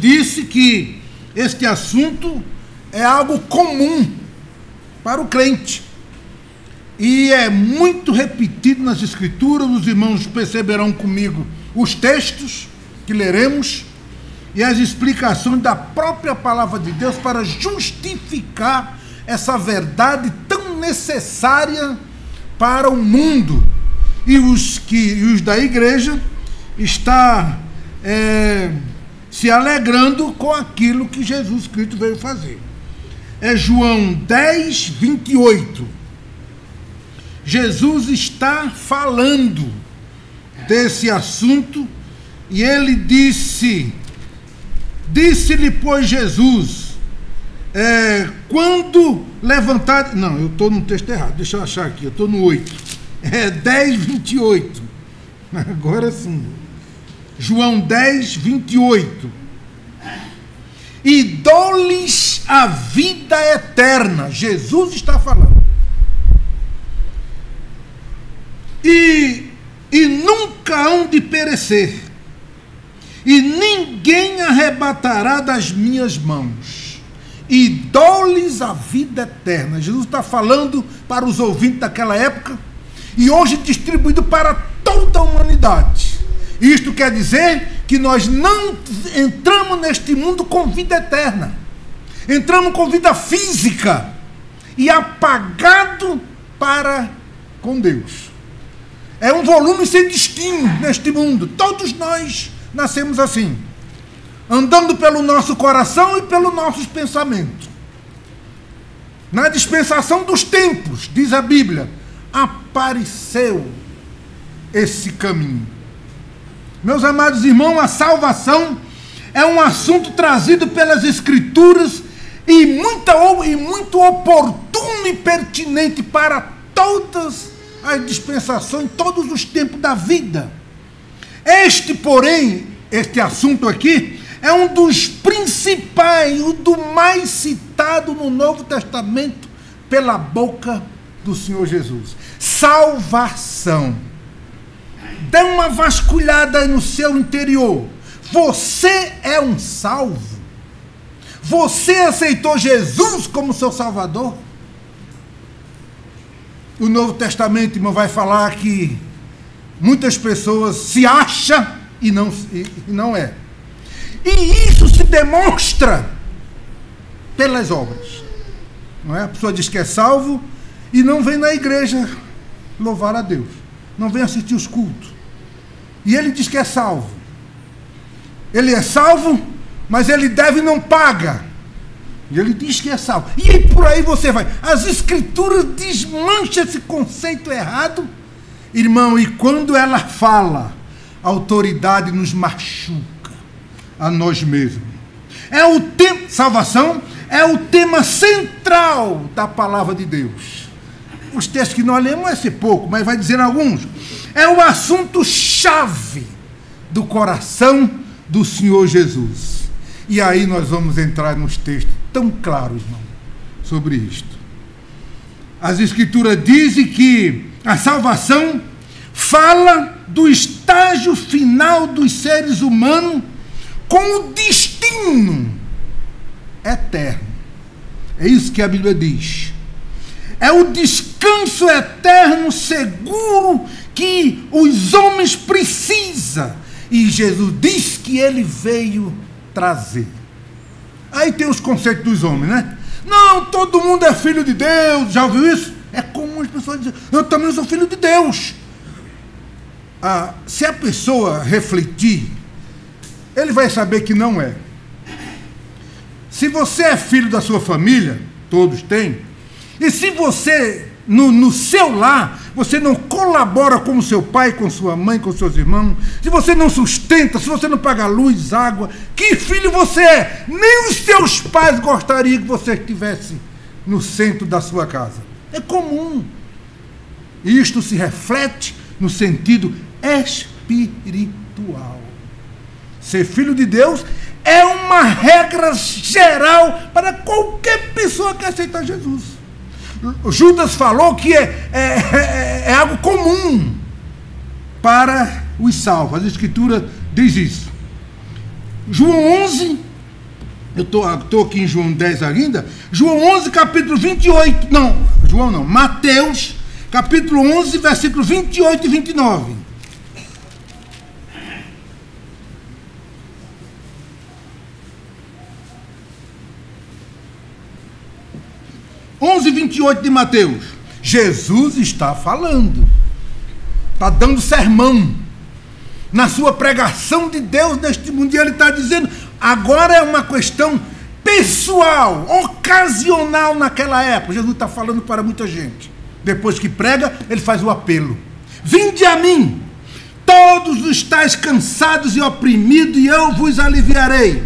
disse que este assunto é algo comum para o crente. E é muito repetido nas Escrituras. Os irmãos perceberão comigo os textos que leremos e as explicações da própria palavra de Deus para justificar essa verdade tão necessária para o mundo. E os da igreja está se alegrando com aquilo que Jesus Cristo veio fazer. É João 10, 28. Jesus está falando desse assunto e ele disse-lhe, pois, Jesus, quando levantar... Não, eu estou no texto errado, deixa eu achar aqui, eu estou no 8. 10, 28. Agora sim. João 10, 28. E dou-lhes a vida eterna. Jesus está falando. E nunca hão de perecer, e ninguém arrebatará das minhas mãos, e dou-lhes a vida eterna. Jesus está falando para os ouvintes daquela época, e hoje distribuído para toda a humanidade. Isto quer dizer que nós não entramos neste mundo com vida eterna, entramos com vida física, e apagado para com Deus. É um volume sem destino neste mundo. Todos nós nascemos assim, andando pelo nosso coração e pelos nossos pensamentos. Na dispensação dos tempos, diz a Bíblia, apareceu esse caminho. Meus amados irmãos, a salvação é um assunto trazido pelas Escrituras e muito oportuno e pertinente para todas as dispensações, todos os tempos da vida. Porém, este assunto aqui é um dos principais, o do mais citado no Novo Testamento pela boca do Senhor Jesus. Salvação. Dê uma vasculhada aí no seu interior. Você é um salvo? Você aceitou Jesus como seu Salvador? O Novo Testamento, irmão, vai falar que muitas pessoas se acham e não é. E isso se demonstra pelas obras. Não é? A pessoa diz que é salvo e não vem na igreja louvar a Deus. Não vem assistir os cultos. E ele diz que é salvo. Ele é salvo, mas ele deve e não paga. E ele diz que é salvo. E por aí você vai. As Escrituras desmancham esse conceito errado. Irmão, e quando ela fala, a autoridade nos machuca a nós mesmos. Salvação é o tema central da palavra de Deus. Os textos que nós lemos vai ser pouco, mas vai dizer alguns. É o assunto-chave do coração do Senhor Jesus. E aí nós vamos entrar nos textos tão claros, irmão, sobre isto. As Escrituras dizem que a salvação fala do estágio final dos seres humanos com o destino eterno. É isso que a Bíblia diz. É o descanso eterno seguro que os homens precisam. E Jesus diz que ele veio trazer. Aí tem os conceitos dos homens, né? Não, todo mundo é filho de Deus. Já ouviu isso? É comum as pessoas dizerem, eu também sou filho de Deus. Se a pessoa refletir, ele vai saber que não é. Se você é filho da sua família, todos têm, e se você, no seu lar, você não colabora com o seu pai, com sua mãe, com seus irmãos, se você não sustenta, se você não paga luz, água, que filho você é? Nem os seus pais gostariam que você estivesse no centro da sua casa. É comum. E isto se reflete no sentido espiritual. Ser filho de Deus é uma regra geral para qualquer pessoa que aceitar Jesus. Judas falou que é algo comum para os salvos. A Escritura diz isso. João 11, eu estou aqui em João 10 ainda, João 11, capítulo 28, Mateus, capítulo 11, versículo 28 e 29. (11, 28 de Mateus). Jesus está falando, está dando sermão na sua pregação de Deus neste mundo, e ele está dizendo, agora é uma questão pessoal, ocasional naquela época. Jesus está falando para muita gente. Depois que prega, ele faz o apelo: vinde a mim, todos os estáis cansados e oprimidos, e eu vos aliviarei.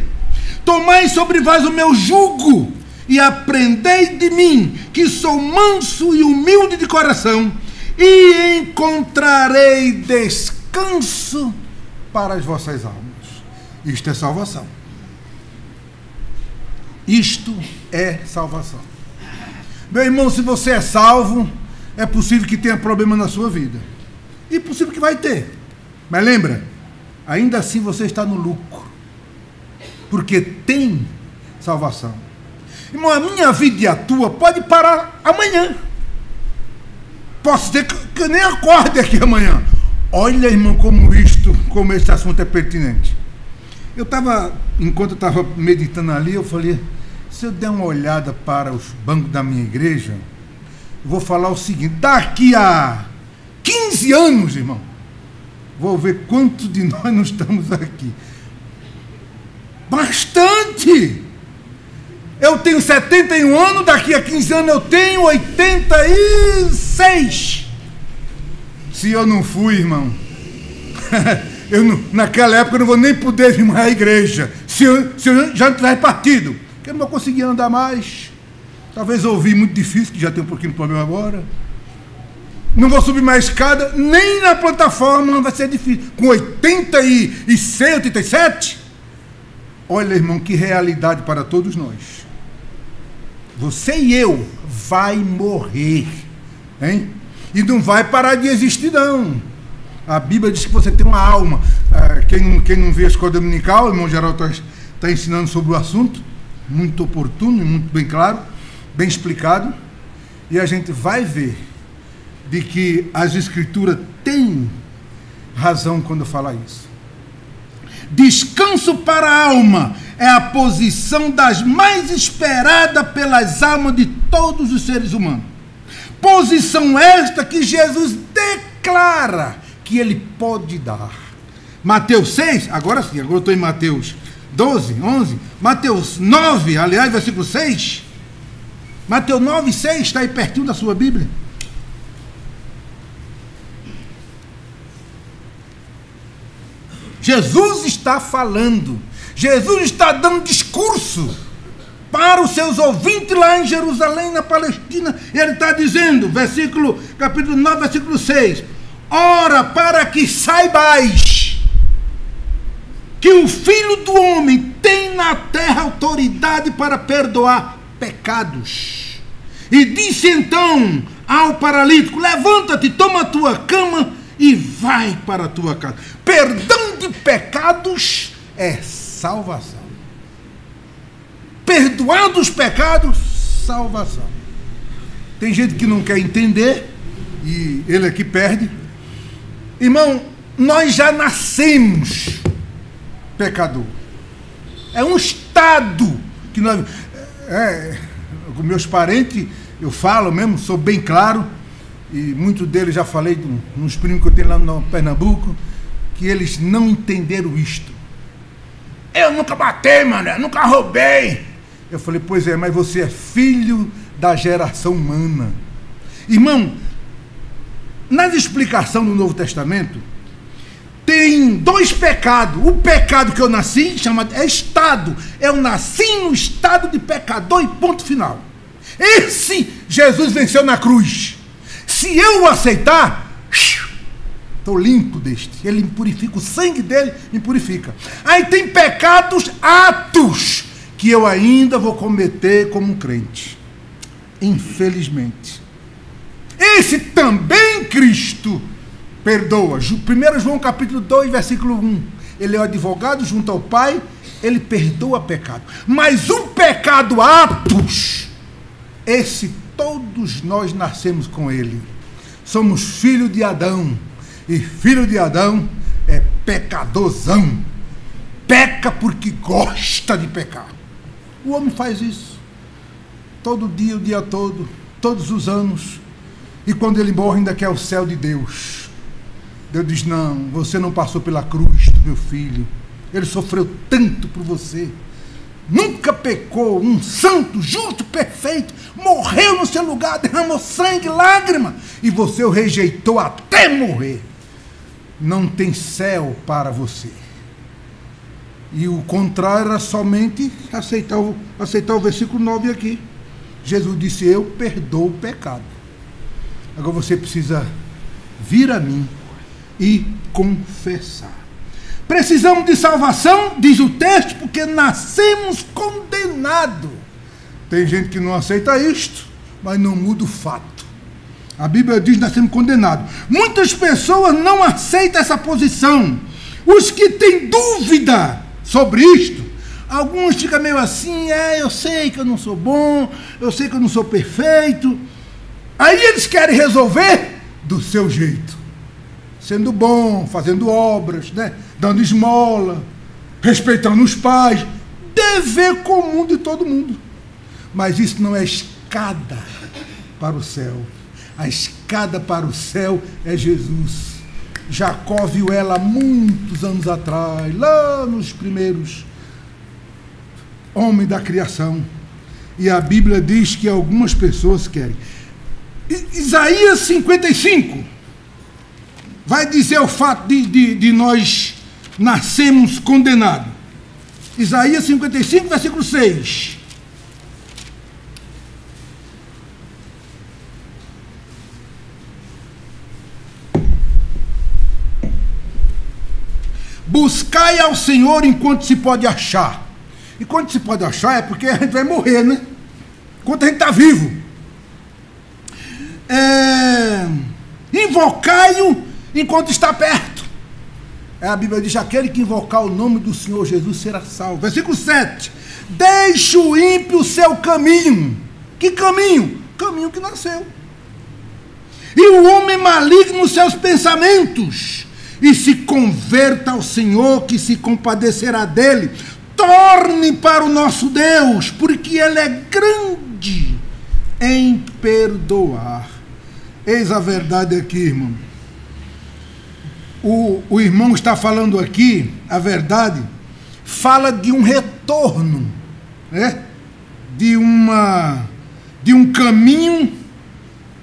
Tomai sobre vós o meu jugo, e aprendei de mim, que sou manso e humilde de coração, e encontrarei descanso para as vossas almas. Isto é salvação. Isto é salvação. Meu irmão, se você é salvo, é possível que tenha problema na sua vida. E possível que vai ter. Mas lembra, ainda assim você está no lucro. Porque tem salvação. Irmão, a minha vida e a tua pode parar amanhã. Posso ter que eu nem acorde aqui amanhã. Olha, irmão, como esse assunto é pertinente. Enquanto eu estava meditando ali, eu falei, se eu der uma olhada para os bancos da minha igreja, eu vou falar o seguinte: daqui a 15 anos, irmão, vou ver quantos de nós não estamos aqui. Bastante! Eu tenho 71 anos, daqui a 15 anos eu tenho 86. Se eu não fui, irmão, naquela época eu não vou nem poder ir mais à igreja. Se eu já não tivesse partido, porque eu não vou conseguir andar mais. Talvez ouvir muito difícil, que já tem um pouquinho de problema agora. Não vou subir mais escada, nem na plataforma vai ser difícil. Com 86, 87. Olha, irmão, que realidade para todos nós. Você e eu vai morrer, hein? E não vai parar de existir, não. A Bíblia diz que você tem uma alma. Quem não vê a escola dominical, o irmão Geraldo está ensinando sobre o assunto, muito oportuno e muito bem claro, bem explicado. E a gente vai ver de que as Escrituras têm razão quando fala isso. Descanso para a alma é a posição das mais esperada pelas almas de todos os seres humanos. Posição esta que Jesus declara que ele pode dar. Mateus 6, agora sim, agora eu estou em Mateus 12, 11, Mateus 9, aliás, versículo 6. Mateus 9, 6, está aí pertinho da sua Bíblia. Jesus está falando, Jesus está dando discurso para os seus ouvintes lá em Jerusalém, na Palestina. Ele está dizendo, capítulo 9, versículo 6, ora, para que saibais que o Filho do Homem tem na terra autoridade para perdoar pecados. E disse então ao paralítico, levanta-te, toma a tua cama e vai para a tua casa. Perdão de pecados é salvação. Perdoados os pecados, salvação. Tem gente que não quer entender, e ele aqui perde. Irmão, nós já nascemos pecador. É um estado que nós... com meus parentes, eu falo mesmo, sou bem claro, e muitos deles já falei nos primos que eu tenho lá no Pernambuco, que eles não entenderam isto. Eu nunca batei, mano, eu nunca roubei. Eu falei, pois é, mas você é filho da geração humana. Irmão, nas explicações do Novo Testamento, tem dois pecados. O pecado que eu nasci, é estado. Eu nasci no estado de pecador e ponto final. Esse Jesus venceu na cruz. Se eu o aceitar, estou limpo deste. Ele me purifica, o sangue dele me purifica. Aí tem pecados, atos, que eu ainda vou cometer como um crente. Infelizmente. Esse também Cristo perdoa. 1 João capítulo 2, versículo 1. Ele é o advogado junto ao Pai Ele perdoa pecado. Mas um pecado atos, esse todos nós nascemos com ele. Somos filho de Adão. E filho de Adão é pecadorzão. Peca porque gosta de pecar. O homem faz isso. Todo dia, o dia todo, todos os anos. E quando ele morre ainda quer o céu de Deus. Deus diz, não, você não passou pela cruz do meu filho. Ele sofreu tanto por você. Nunca pecou, um santo, justo, perfeito, morreu no seu lugar, derramou sangue, lágrima, e você o rejeitou até morrer. Não tem céu para você. E o contrário era somente aceitar o versículo 9 aqui. Jesus disse, eu perdoo o pecado. Agora você precisa vir a mim e confessar. Precisamos de salvação, diz o texto, porque nascemos condenados. Tem gente que não aceita isto, mas não muda o fato. A Bíblia diz que nascemos condenados. Muitas pessoas não aceitam essa posição. Os que têm dúvida sobre isto, alguns ficam meio assim, eu sei que eu não sou bom, eu sei que eu não sou perfeito. Aí eles querem resolver do seu jeito. Sendo bom, fazendo obras, né? Dando esmola, respeitando os pais, dever comum de todo mundo. Mas isso não é escada para o céu. A escada para o céu é Jesus. Jacó viu ela há muitos anos atrás, lá nos primeiros homens da criação. E a Bíblia diz que algumas pessoas querem. Isaías 55 vai dizer o fato de nós nascemos condenados. Isaías 55, versículo 6. Buscai ao Senhor enquanto se pode achar. E quando se pode achar é porque a gente vai morrer, né? Enquanto a gente está vivo. Invocai-o enquanto está perto. A Bíblia diz, aquele que invocar o nome do Senhor Jesus será salvo. Versículo 7. Deixe o ímpio o seu caminho. Que caminho? Caminho que nasceu. E o homem maligno os seus pensamentos. E se converta ao Senhor, que se compadecerá dele. Torne para o nosso Deus, porque Ele é grande em perdoar. Eis a verdade aqui, irmão. O irmão está falando aqui, a verdade, fala de um retorno, né? de um caminho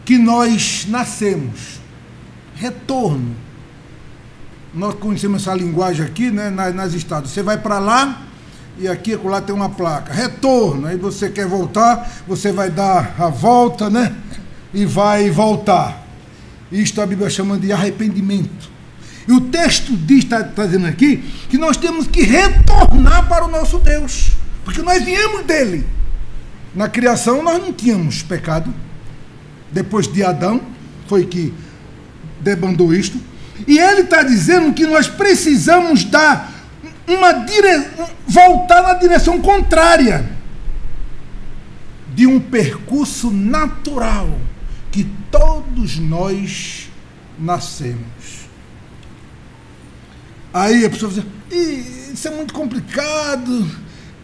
que nós nascemos. Retorno. Nós conhecemos essa linguagem aqui, né, nas estradas. Você vai para lá e aqui lá tem uma placa. Retorno. Aí você quer voltar, você vai dar a volta, né? E vai voltar. Isto a Bíblia chama de arrependimento. E o texto diz, está dizendo aqui, que nós temos que retornar para o nosso Deus. Porque nós viemos dele. Na criação nós não tínhamos pecado. Depois de Adão, foi que debandou isto. E ele está dizendo que nós precisamos dar voltar na direção contrária de um percurso natural que todos nós nascemos. Aí a pessoa diz, isso é muito complicado,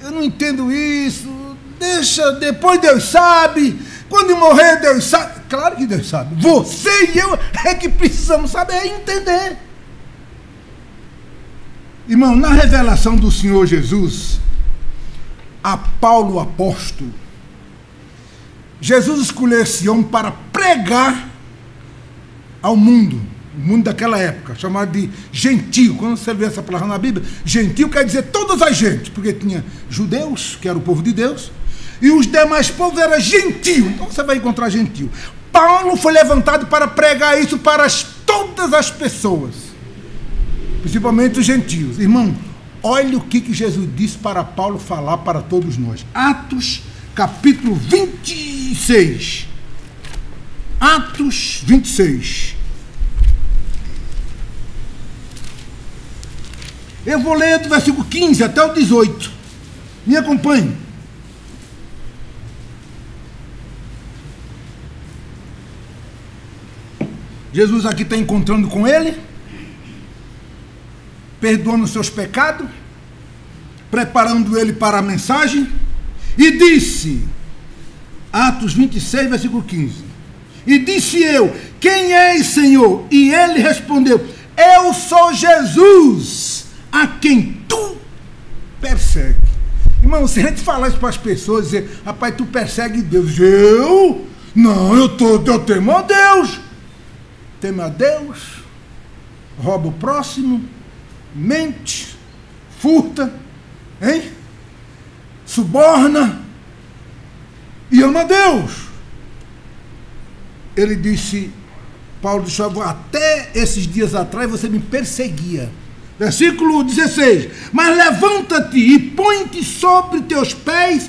eu não entendo isso, deixa, depois Deus sabe, quando morrer Deus sabe. Claro que Deus sabe, você e eu é que precisamos saber e entender. Irmão, na revelação do Senhor Jesus, a Paulo apóstolo, Jesus escolheu esse homem para pregar ao mundo, o mundo daquela época, chamado de gentio. Quando você vê essa palavra na Bíblia, gentio quer dizer todas as gentes, porque tinha judeus, que era o povo de Deus, e os demais povos eram gentio. Então você vai encontrar gentio. Paulo foi levantado para pregar isso para todas as pessoas, principalmente os gentios. Irmão, olha o que Jesus disse para Paulo falar para todos nós. Atos, capítulo 26. Atos 26. Eu vou ler do versículo 15 até o 18. Me acompanhe. Jesus aqui está encontrando com ele, perdoando os seus pecados, preparando ele para a mensagem, e disse, Atos 26, versículo 15, e disse eu, quem és, Senhor? E ele respondeu, eu sou Jesus, a quem tu persegue. Irmão, se a gente falar isso para as pessoas, dizer, rapaz, tu persegue Deus. Eu? Não, eu temo a Deus. Teme a Deus, rouba o próximo, mente, furta, hein? Suborna e ama a Deus. Ele disse, Paulo disse, até esses dias atrás você me perseguia. Versículo 16, mas levanta-te e põe-te sobre teus pés,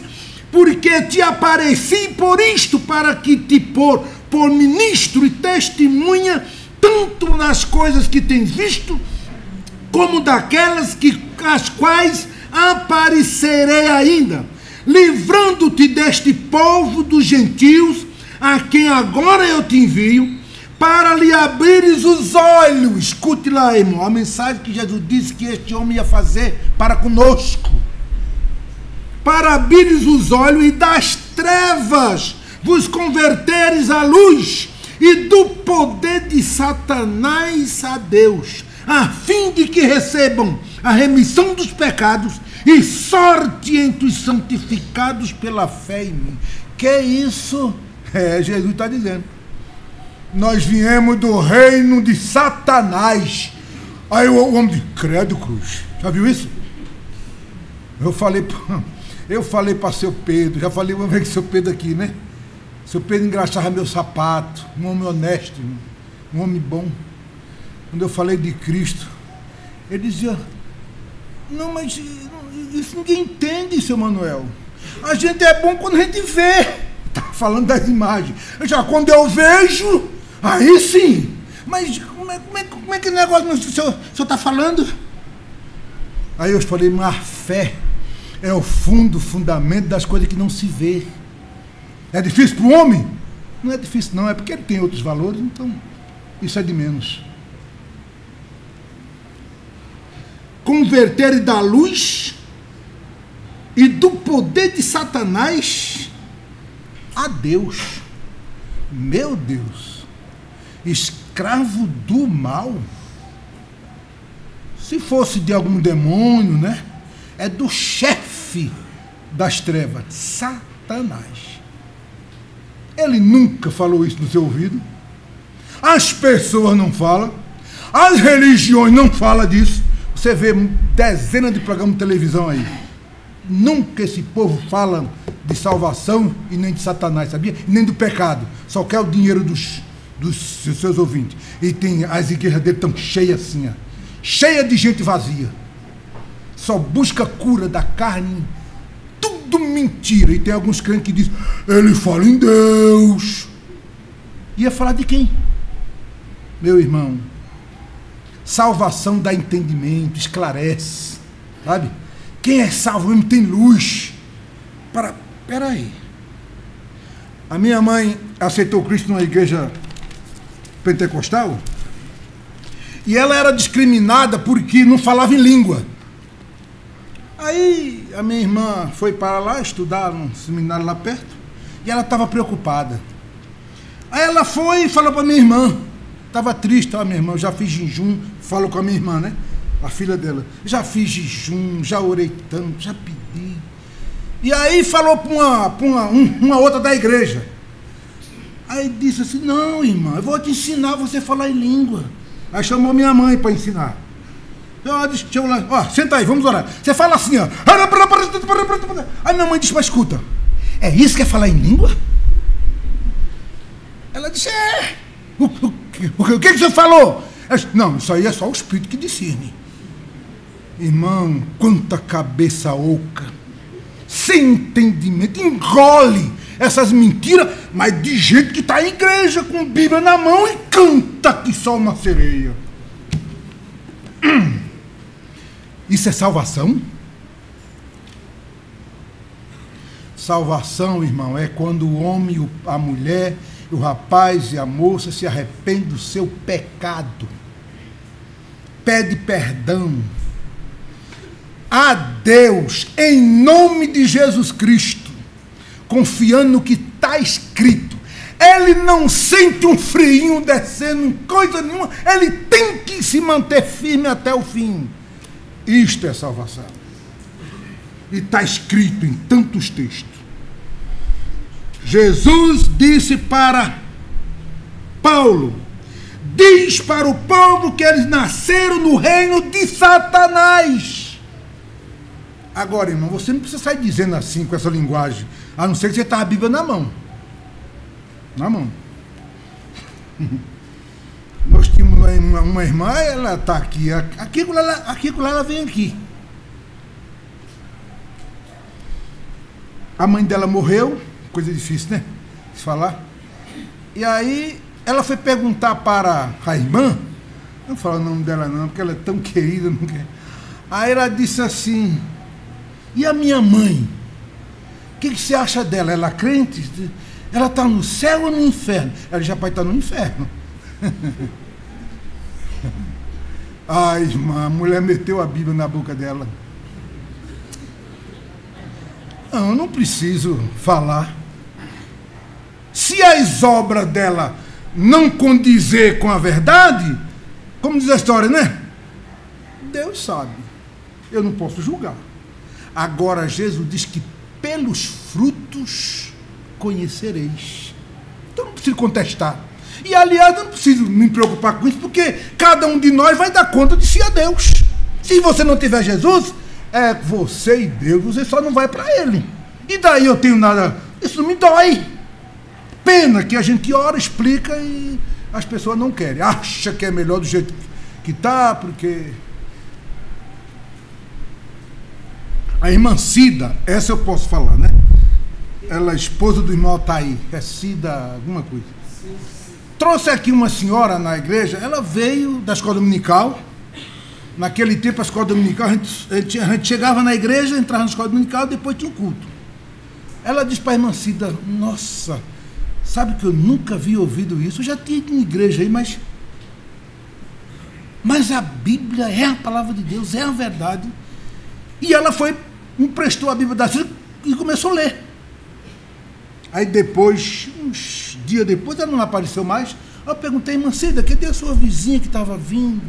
porque te apareci por isto, para que te por ministro e testemunha, tanto nas coisas que tens visto, como daquelas as quais aparecerei ainda, livrando-te deste povo dos gentios, a quem agora eu te envio, para lhe abrires os olhos. Escute lá, irmão, a mensagem que Jesus disse que este homem ia fazer para conosco. Para abrires os olhos e das trevas vos converteres à luz, e do poder de Satanás a Deus, a fim de que recebam a remissão dos pecados e sorte entre os santificados pela fé em mim. Que isso? Jesus está dizendo. Nós viemos do reino de Satanás. Aí o homem diz, credo, cruz. Já viu isso? Eu falei para seu Pedro, já falei uma vez com seu Pedro aqui, né? Seu Pedro engraxava meu sapato, um homem honesto, um homem bom. Quando eu falei de Cristo, ele dizia, não, mas isso ninguém entende, seu Manuel. A gente é bom quando a gente vê. Está falando das imagens. Já quando eu vejo, aí sim. Mas como é que negócio o senhor está falando? Aí eu falei, mas a fé é o fundamento das coisas que não se vê. É difícil para o homem? Não é difícil não, é porque ele tem outros valores, então isso é de menos. Converter da luz e do poder de Satanás a Deus. Meu Deus, escravo do mal. Se fosse de algum demônio, né? É do chefe das trevas, Satanás. Ele nunca falou isso no seu ouvido. As pessoas não falam. As religiões não falam disso. Você vê dezenas de programas de televisão aí. Nunca esse povo fala de salvação e nem de Satanás, sabia? E nem do pecado. Só quer o dinheiro dos seus ouvintes. E tem as igrejas dele tão cheias assim, ó. Cheia de gente vazia. Só busca cura da carne. Tudo mentira. E tem alguns crentes que dizem, ele fala em Deus. Ia falar de quem? Meu irmão, salvação dá entendimento, esclarece, sabe? Quem é salvo mesmo tem luz. Peraí. A minha mãe aceitou Cristo numa igreja pentecostal e ela era discriminada porque não falava em língua. Aí a minha irmã foi para lá estudar num seminário lá perto e ela estava preocupada. Aí ela foi e falou para minha irmã, estava triste, ó, minha irmã, eu já fiz jejum, falo com a minha irmã, né? A filha dela, já fiz jejum, já orei tanto, já pedi. E aí falou para uma outra da igreja. Aí disse assim, não, irmã, eu vou te ensinar você a falar em língua. Aí chamou minha mãe para ensinar. Deixa eu lá, ó, senta aí, vamos orar. Você fala assim, ó. Aí minha mãe disse, mas escuta, é isso que é falar em língua? Ela disse, é. O que você falou? Ela disse, não, isso aí é só o Espírito que discerne. Irmão, quanta cabeça oca, sem entendimento, engole essas mentiras, mas de gente que está em igreja com Bíblia na mão e canta que só uma sereia. Isso é salvação? Salvação, irmão, é quando o homem, a mulher, o rapaz e a moça se arrependem do seu pecado, pede perdão a Deus em nome de Jesus Cristo, confiando no que está escrito. Ele não sente um friinho descendo, coisa nenhuma, ele tem que se manter firme até o fim. Isto é salvação. E está escrito em tantos textos. Jesus disse para Paulo: diz para o povo que eles nasceram no reino de Satanás. Agora, irmão, você não precisa sair dizendo assim, com essa linguagem, a não ser que você está a Bíblia na mão. Na mão. Nós tínhamos uma irmã, ela está aqui, aqui ela vem aqui. A mãe dela morreu, coisa difícil, né? De falar. E aí ela foi perguntar para a irmã, não falo o nome dela não, porque ela é tão querida, não quer. Aí ela disse assim: e a minha mãe? O que você acha dela? Ela é crente? Ela está no céu ou no inferno? Ela já pode estar no inferno. Ai, irmã, a mulher meteu a Bíblia na boca dela. Não, eu não preciso falar. Se as obras dela não condizer com a verdade, como diz a história, né? Deus sabe. Eu não posso julgar. Agora, Jesus diz que pelos frutos conhecereis. Então não preciso contestar. E, aliás, eu não preciso me preocupar com isso, porque cada um de nós vai dar conta de si a Deus. Se você não tiver Jesus, é você e Deus, você só não vai para Ele. E daí eu tenho nada... Isso não me dói. Pena que a gente ora, explica e as pessoas não querem. Acha que é melhor do jeito que está, porque... A irmã Cida, essa eu posso falar, né? Ela é esposa do irmão Altair. É Cida alguma coisa. Trouxe aqui uma senhora na igreja, ela veio da escola dominical. Naquele tempo, a escola dominical, a gente chegava na igreja, entrava na escola dominical, depois tinha um culto. Ela disse para a irmã Cida: nossa, sabe que eu nunca vi ouvido isso? Eu já tinha ido em igreja aí, mas a Bíblia é a palavra de Deus, é a verdade. E ela foi, emprestou a Bíblia da Cida e começou a ler. Aí depois, uns dias depois, ela não apareceu mais. Eu perguntei: irmã Cida, cadê a sua vizinha que estava vindo?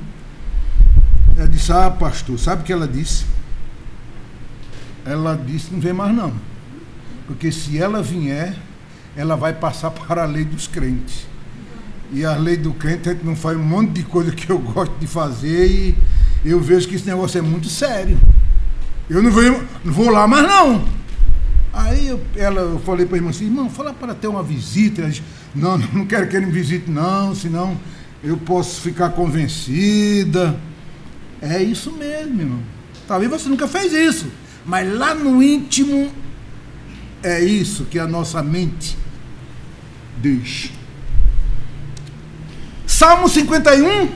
Ela disse: ah, pastor, sabe o que ela disse? Ela disse: não vem mais não. Porque se ela vier, ela vai passar para a lei dos crentes. E a lei do crente, a gente não faz um monte de coisa que eu gosto de fazer e eu vejo que esse negócio é muito sério. Eu não vou lá mais não. Aí eu falei para a irmã assim: irmão, fala para ter uma visita. Ela disse: não quero que ele me visite não, senão eu posso ficar convencida. É isso mesmo, irmão. Talvez você nunca fez isso, mas lá no íntimo é isso que a nossa mente diz. Salmo 51,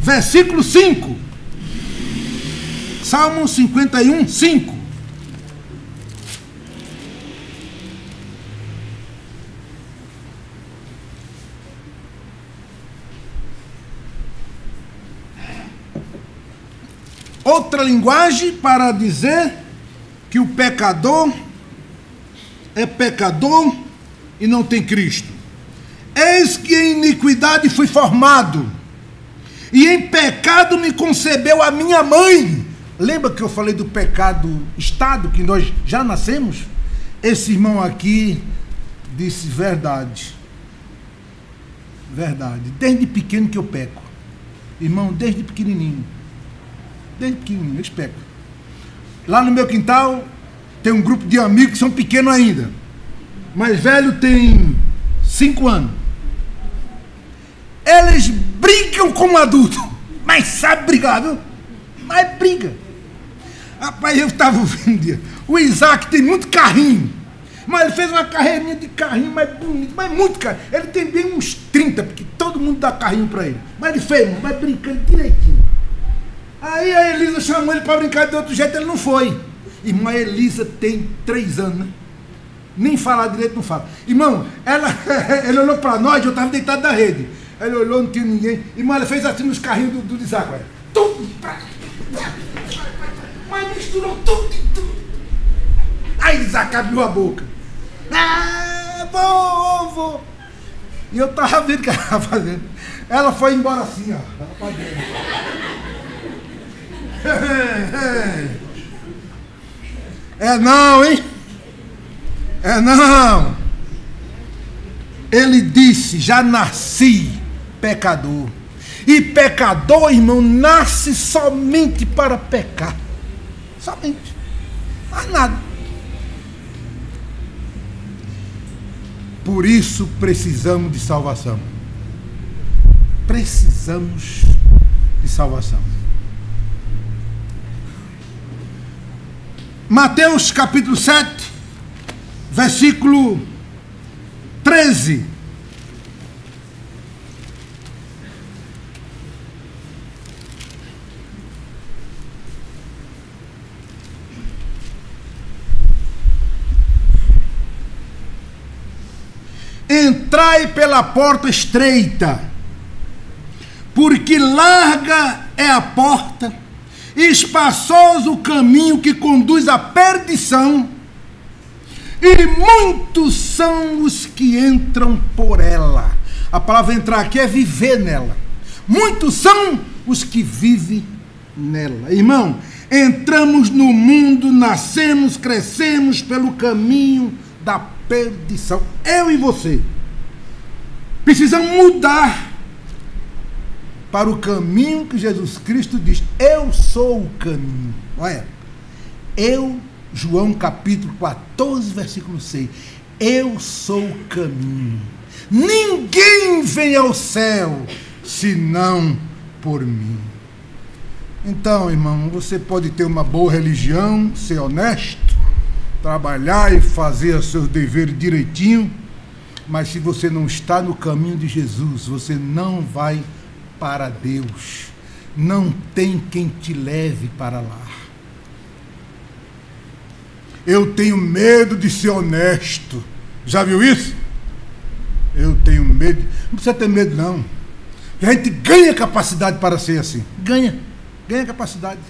versículo 5. Salmo 51, 5. Outra linguagem para dizer que o pecador é pecador e não tem Cristo. Eis que em iniquidade fui formado, e em pecado me concebeu a minha mãe. Lembra que eu falei do pecado estado, que nós já nascemos? Esse irmão aqui disse: verdade. Verdade. Desde pequeno que eu peco. Irmão, desde pequenininho. Desde pequenininho, eles pecam. Lá no meu quintal tem um grupo de amigos que são pequenos ainda. Mais velho tem 5 anos. Eles brigam como adulto, mas sabe brigar, viu? Mas briga. Rapaz, eu estava ouvindo um dia. O Isaac tem muito carrinho, mas ele fez uma carreirinha de carrinho mais bonito, mas muito carrinho. Ele tem bem uns 30, porque todo mundo dá carrinho para ele. Mas ele fez, vai brincando direitinho. Aí a Elisa chamou ele para brincar de outro jeito, ele não foi. Irmã Elisa tem 3 anos, né? Nem falar direito não fala. Irmão, ele olhou para nós, eu estava deitado na rede. Ele olhou, não tinha ninguém. Irmão, ela fez assim nos carrinhos do deságua. Tudo. Mas misturou tudo. Aí Isaac abriu a boca. Vou. E eu estava vendo o que ela estava fazendo. Ela foi embora assim, ó. Ela pra dentro. É não, hein? É não. Ele disse, já nasci pecador. E pecador, irmão, nasce somente para pecar. Somente. Mais nada. Por isso precisamos de salvação. Precisamos de salvação. Mateus capítulo 7, versículo 13. Entrai pela porta estreita, porque larga é a porta, e espaçoso o caminho que conduz à perdição, e muitos são os que entram por ela. A palavra entrar aqui é viver nela. Muitos são os que vivem nela. Irmão, entramos no mundo, nascemos, crescemos pelo caminho da perdição. Eu e você precisamos mudar para o caminho que Jesus Cristo diz. Eu sou o caminho. Olha, João capítulo 14, versículo 6. Eu sou o caminho. Ninguém vem ao céu senão por mim. Então, irmão, você pode ter uma boa religião, ser honesto, trabalhar e fazer os seus deveres direitinho, mas se você não está no caminho de Jesus, você não vai para Deus. Não tem quem te leve para lá. Eu tenho medo de ser honesto. Já viu isso? Eu tenho medo. Não precisa ter medo, não. A gente ganha capacidade para ser assim. Ganha capacidade.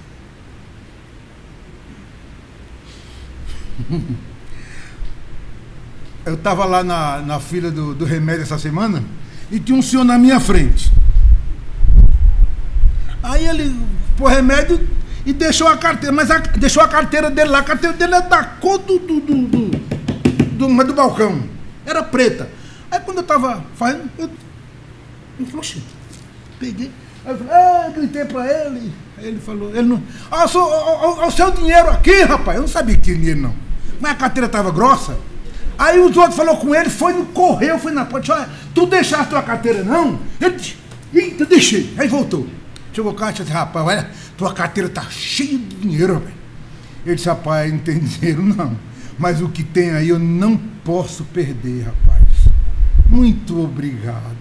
Eu estava lá na fila do remédio essa semana e tinha um senhor na minha frente. Aí ele pôs remédio e deixou a carteira, mas deixou a carteira dele lá. A carteira dele é da cor do balcão. Era preta. Aí quando eu estava fazendo, eu falei, peguei. Aí eu falei, gritei para ele. Aí ele falou, ele não. O seu dinheiro aqui, rapaz. Eu não sabia que tinha dinheiro, não. Mas a carteira estava grossa. Aí os outros falaram com ele, correu, foi na porta. Olha, tu deixaste tua carteira, não? Ele disse, eita, deixei. Aí voltou. Chegou cá e disse, rapaz, olha, tua carteira tá cheia de dinheiro, rapaz. Ele disse, rapaz, não tem dinheiro, não. Mas o que tem aí eu não posso perder, rapaz. Muito obrigado.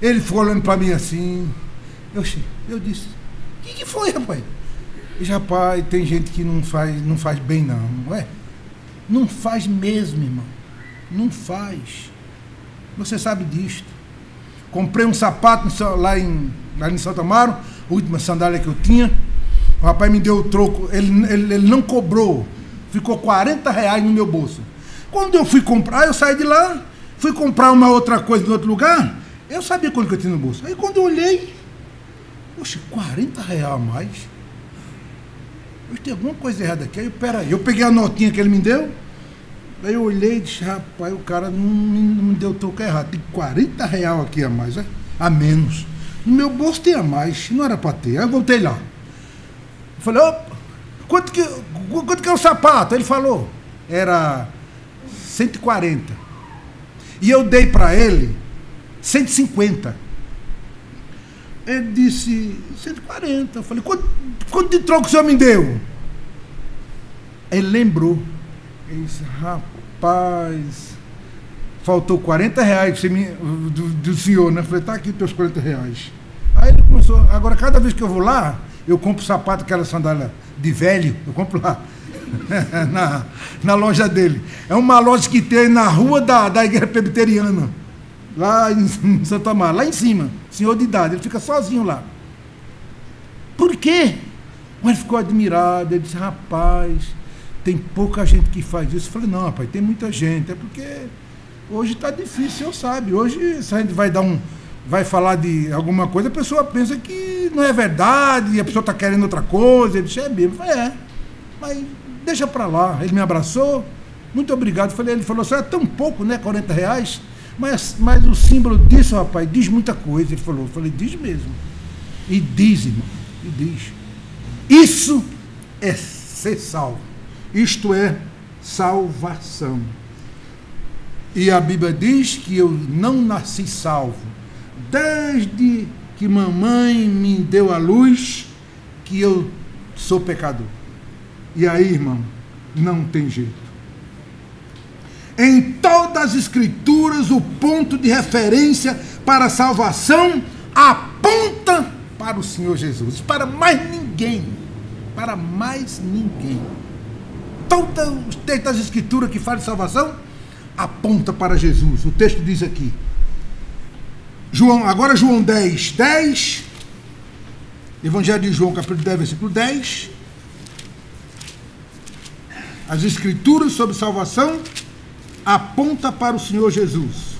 Ele ficou olhando para mim assim. Eu disse, o que foi, rapaz? Ele disse, rapaz, tem gente que não faz bem, não. Ué, não faz mesmo, irmão. Não faz. Você sabe disto. Comprei um sapato lá em Santo Amaro, a última sandália que eu tinha. O rapaz me deu o troco, ele não cobrou. Ficou R$40 no meu bolso. Quando eu fui comprar, eu saí de lá, fui comprar uma outra coisa em outro lugar, eu sabia quanto que eu tinha no bolso. Aí quando eu olhei, poxa, R$40 a mais. Tem alguma coisa errada aqui. Aí, peraí, eu peguei a notinha que ele me deu, aí eu olhei e disse, rapaz, o cara não me deu o troco errado. Tem R$40 aqui a mais, a menos. No meu bolso tem a mais, não era para ter. Aí eu voltei lá. Eu falei, opa, quanto que é o sapato? Ele falou, era 140. E eu dei para ele 150. Ele disse, 140. Eu falei, quanto de troco o senhor me deu? Ele lembrou. Ele disse, rapaz, faltou R$40 do senhor, né? Eu falei, tá aqui os teus R$40. Aí ele começou, agora cada vez que eu vou lá, eu compro sapato, aquela sandália de velho, eu compro lá, na loja dele. É uma loja que tem na rua da igreja presbiteriana, lá em Santa Amaro, lá em cima, senhor de idade, ele fica sozinho lá. Por quê? Mas ele ficou admirado, ele disse, rapaz, tem pouca gente que faz isso. Eu falei, não, rapaz, tem muita gente, é porque hoje está difícil, sabe? Hoje, se a gente vai falar de alguma coisa, a pessoa pensa que não é verdade, a pessoa está querendo outra coisa. Ele disse, é mesmo. Eu falei, mas deixa para lá. Ele me abraçou, muito obrigado. Ele falou assim, é tão pouco, né, R$40, mas o símbolo disso, rapaz, diz muita coisa. Ele falou, eu falei, diz mesmo. E diz, irmão, e diz. Isso é ser salvo. Isto é salvação. E a Bíblia diz que eu não nasci salvo. Desde que mamãe me deu a luz, que eu sou pecador. E aí, irmão, não tem jeito. Em todas as Escrituras, o ponto de referência para a salvação aponta para o Senhor Jesus. Para mais ninguém. Para mais ninguém. Todos os textos das Escrituras que falam de salvação aponta para Jesus. O texto diz aqui. Agora João 10. Evangelho de João, capítulo 10, versículo 10. As Escrituras sobre salvação aponta para o Senhor Jesus.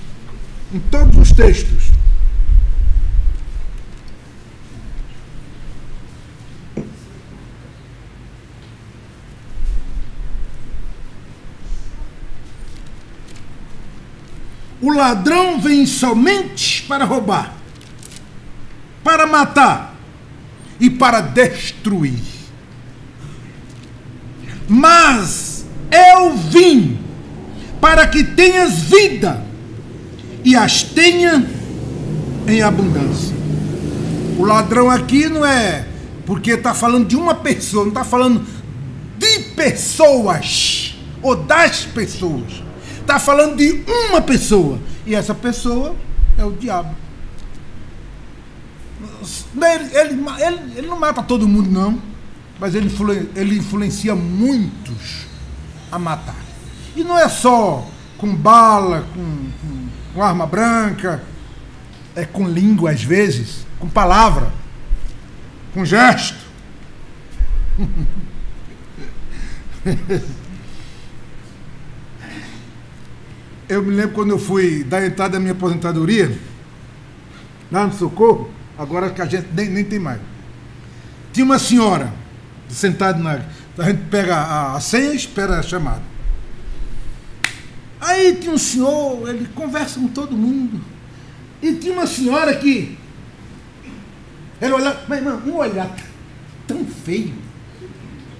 Em todos os textos. O ladrão vem somente para roubar, para matar e para destruir. Mas eu vim para que tenhas vida e as tenha em abundância. O ladrão aqui não é porque está falando de uma pessoa, não está falando de pessoas ou das pessoas. Está falando de uma pessoa. E essa pessoa é o diabo. Ele não mata todo mundo, não. Mas ele influencia muitos a matar. E não é só com bala, com arma branca. É com língua, às vezes. Com palavra. Com gesto. Eu me lembro quando eu fui dar a entrada da minha aposentadoria, lá no Socorro, agora que a gente nem tem mais. Tinha uma senhora sentada a gente pega a senha e espera a chamada. Aí tinha um senhor, ele conversa com todo mundo. E tinha uma senhora que ele olhava, mas irmão, um olhar tão feio.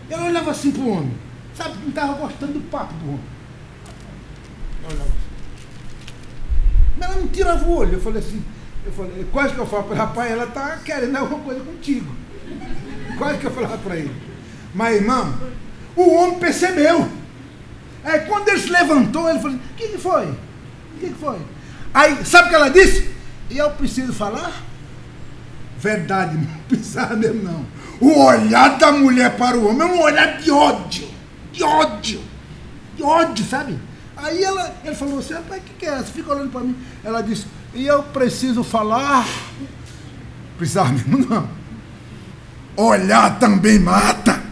Ela olhava assim pro homem, sabe, não estava gostando do papo do homem. Mas ela não tirava o olho. Eu falei, quase que eu falo para rapaz, ela está querendo alguma coisa contigo. Quase que eu falava para ele. Mas, irmão, o homem percebeu. Aí quando ele se levantou, ele falou, o que foi? O que foi? Aí, sabe o que ela disse? E eu preciso falar? Verdade, não precisava mesmo não. O olhar da mulher para o homem é um olhar de ódio. De ódio. De ódio, sabe? Aí ele falou assim, rapaz, o que é? Você fica olhando para mim. Ela disse, e eu preciso falar? Precisava mesmo não. Olhar também mata.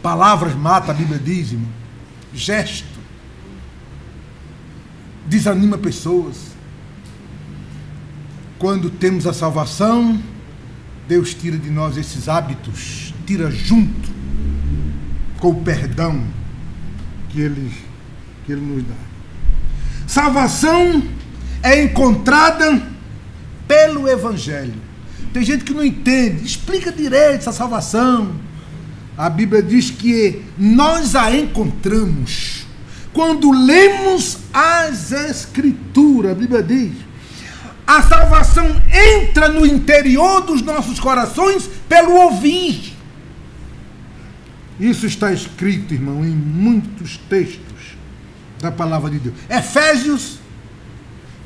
Palavras matam, a Bíblia diz, irmão. Gesto. Desanima pessoas. Quando temos a salvação, Deus tira de nós esses hábitos. Tira junto com o perdão que ele nos dá. Salvação é encontrada pelo Evangelho. Tem gente que não entende. Explica direito essa salvação. A Bíblia diz que nós a encontramos quando lemos as Escrituras. A Bíblia diz, a salvação entra no interior dos nossos corações pelo ouvir. Isso está escrito, irmão, em muitos textos da palavra de Deus. Efésios,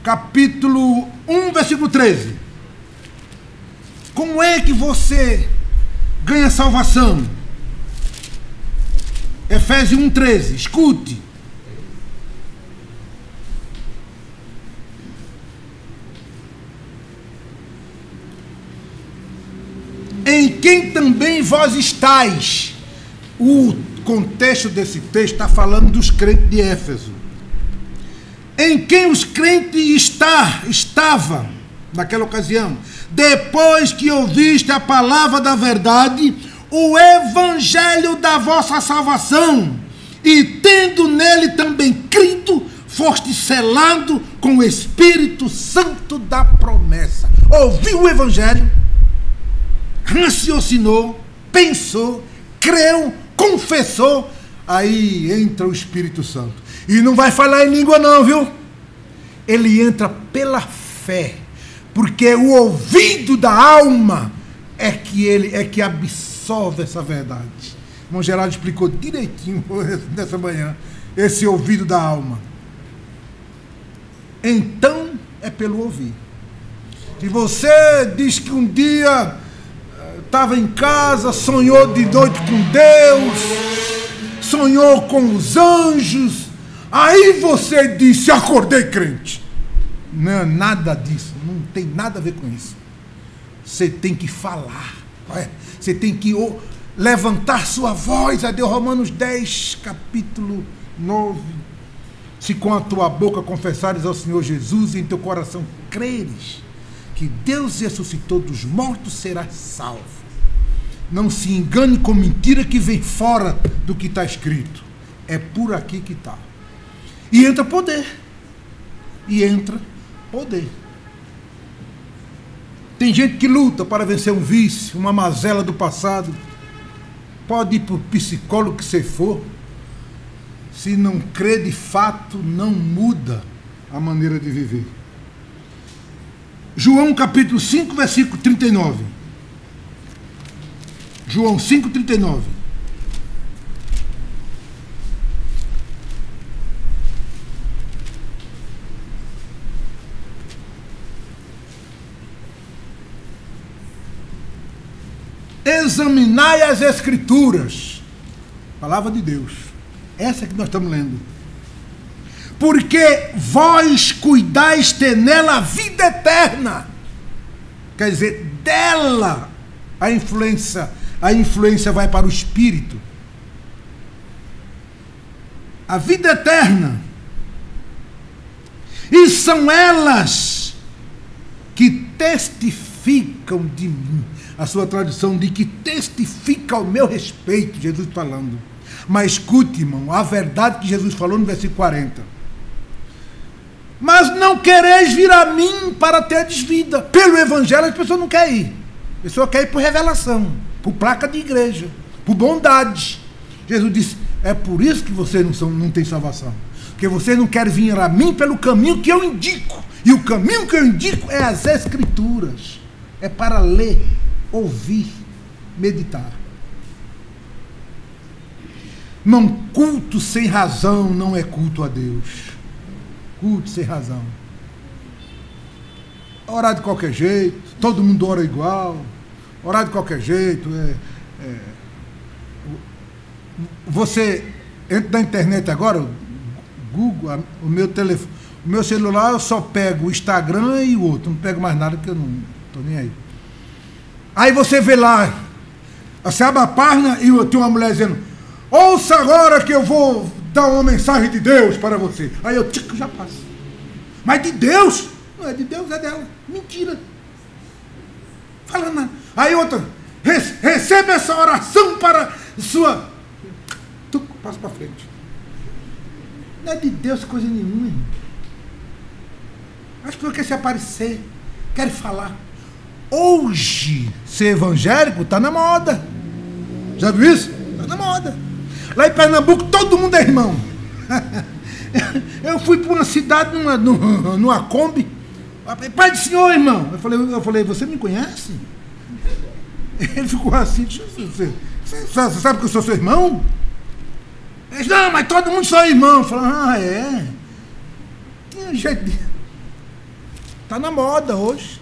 capítulo 1, versículo 13. Como é que você ganha salvação? Efésios 1,13, escute. Em quem também vós estáis. O contexto desse texto está falando dos crentes de Éfeso. Em quem os crentes estavam naquela ocasião, depois que ouviste a palavra da verdade, o evangelho da vossa salvação, e tendo nele também crido, foste selado com o Espírito Santo da promessa. Ouviu o evangelho, raciocinou, pensou, creu, confessou, aí entra o Espírito Santo. E não vai falar em língua não, viu? Ele entra pela fé, porque o ouvido da alma é que absorve essa verdade. O irmão Geraldo explicou direitinho nessa manhã, esse ouvido da alma. Então é pelo ouvir. Se você diz que um dia estava em casa, sonhou de noite com Deus, sonhou com os anjos, aí você disse, acordei crente. Não, nada disso, não tem nada a ver com isso. Você tem que falar, você tem que levantar sua voz a Deus. Romanos 10, capítulo 9. Se com a tua boca confessares ao Senhor Jesus e em teu coração creres que Deus ressuscitou dos mortos, serás salvo. Não se engane com mentira que vem fora do que está escrito. É por aqui que está. E entra poder. E entra poder. Tem gente que luta para vencer um vício, uma mazela do passado. Pode ir para o psicólogo que você for. Se não crê de fato, não muda a maneira de viver. João capítulo 5, versículo 39. João 5, 39. Examinai as Escrituras, palavra de Deus, essa que nós estamos lendo, porque vós cuidais ter nela a vida eterna. Quer dizer, dela a influência vai para o Espírito. A vida eterna. E são elas que testificam de mim. A sua tradução diz que testifica ao meu respeito, Jesus falando. Mas escute, irmão, a verdade que Jesus falou no versículo 40. Mas não quereis vir a mim para teres vida. Pelo Evangelho as pessoas não querem ir. A pessoa quer ir por revelação, por placa de igreja, por bondade. Jesus disse, é por isso que vocês não têm salvação. Porque vocês não querem vir a mim pelo caminho que eu indico. E o caminho que eu indico é as Escrituras. É para ler, ouvir, meditar. Não, culto sem razão não é culto a Deus. Culto sem razão. Orar de qualquer jeito, todo mundo ora igual. Orar de qualquer jeito. Você entra na internet agora, Google, o meu telefone, o meu celular, eu só pego o Instagram e o outro. Não pego mais nada porque eu não estou nem aí. Aí você vê lá, você abre a página e tem uma mulher dizendo, ouça agora que eu vou dar uma mensagem de Deus para você. Aí eu já passo. Mas de Deus? Não é de Deus, é dela. Mentira. Fala nada. Aí outra, receba essa oração para sua... Passa para frente. Não é de Deus coisa nenhuma, irmão. As pessoas querem se aparecer, querem falar. Hoje, ser evangélico está na moda. Já viu isso? Está na moda. Lá em Pernambuco, todo mundo é irmão. Eu fui para uma cidade, numa Kombi. Pai do Senhor, irmão. Eu falei, você me conhece? Ele ficou assim, você sabe que eu sou seu irmão? Ele disse, não, mas todo mundo só irmão. Eu falei, é? Tinha jeito de... Está na moda hoje.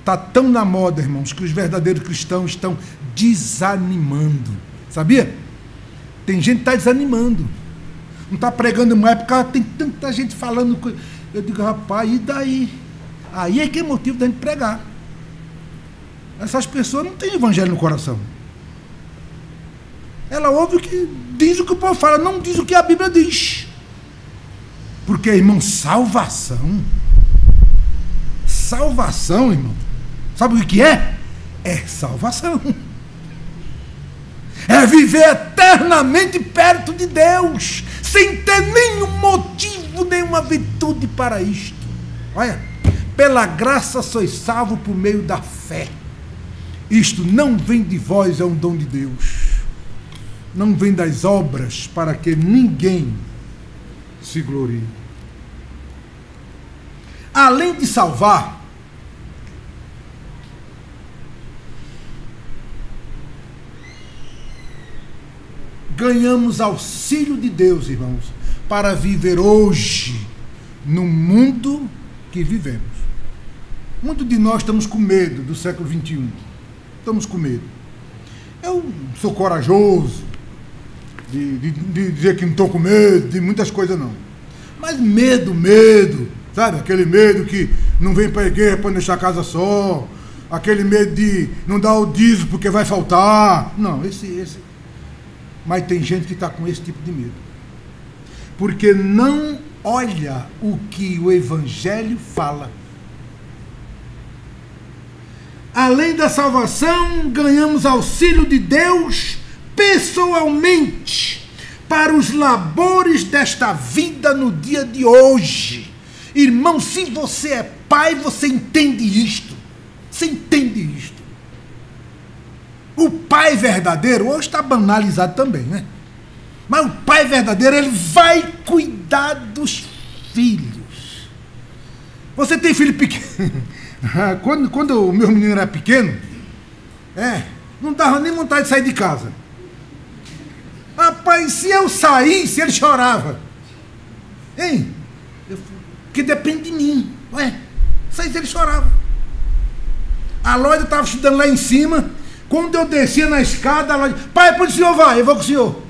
Está tão na moda, irmãos, que os verdadeiros cristãos estão desanimando. Sabia? Tem gente que está desanimando. Não está pregando mais, porque tem tanta gente falando. Eu digo, rapaz, e daí? Aí é que é motivo da gente pregar. Essas pessoas não têm evangelho no coração. Ela ouve o que diz, o que o povo fala, não diz o que a Bíblia diz. Porque, irmão, salvação. Salvação, irmão. Sabe o que é? É salvação. É viver eternamente perto de Deus, sem ter nenhum motivo, nenhuma virtude para isto. Olha, pela graça sois salvos por meio da fé. Isto não vem de vós, é um dom de Deus. Não vem das obras, para que ninguém se glorie. Além de salvar, ganhamos auxílio de Deus, irmãos, para viver hoje no mundo que vivemos. Muitos de nós estamos com medo do século XXI. Estamos com medo. Eu sou corajoso de dizer que não estou com medo de muitas coisas, não. Mas medo, sabe? Aquele medo que não vem para a igreja para deixar a casa só. Aquele medo de não dar o dízimo porque vai faltar. Não, esse. Mas tem gente que está com esse tipo de medo. Porque não olha o que o Evangelho fala. Além da salvação, ganhamos auxílio de Deus pessoalmente para os labores desta vida no dia de hoje. Irmão, se você é pai, você entende isto. Você entende isto. O pai verdadeiro, hoje está banalizado também, né? Mas o pai verdadeiro, ele vai cuidar dos filhos. Você tem filho pequeno? Quando o meu menino era pequeno, não dava nem vontade de sair de casa. Rapaz, se eu saísse, ele chorava. Hein? Que depende de mim. Saísse, ele chorava. A Loida estava estudando lá em cima. Quando eu descia na escada, ela disse, pai, para onde o senhor vai? Eu vou com o senhor.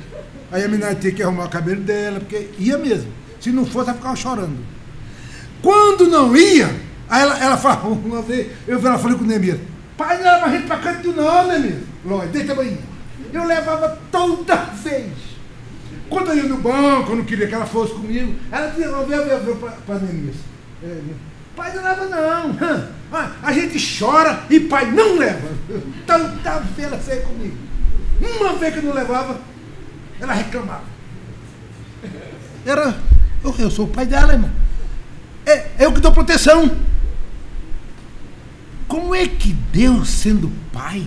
Aí a menina tinha que arrumar o cabelo dela, porque ia mesmo. Se não fosse, ela ficava chorando. Quando não ia, aí ela falou, uma vez, ela falou com o Neemias, pai, não leva a gente para canto não, Neemias. Lógico, deixa a banhinha. Eu levava toda vez. Quando eu ia no banco, eu não queria que ela fosse comigo, ela desenvolveu para Neemias. Pai não leva não. A gente chora e pai não leva. Tanta vez ela saiu comigo. Uma vez que eu não levava, ela reclamava. Eu sou o pai dela, irmão. Eu que dou proteção. Como é que Deus, sendo pai?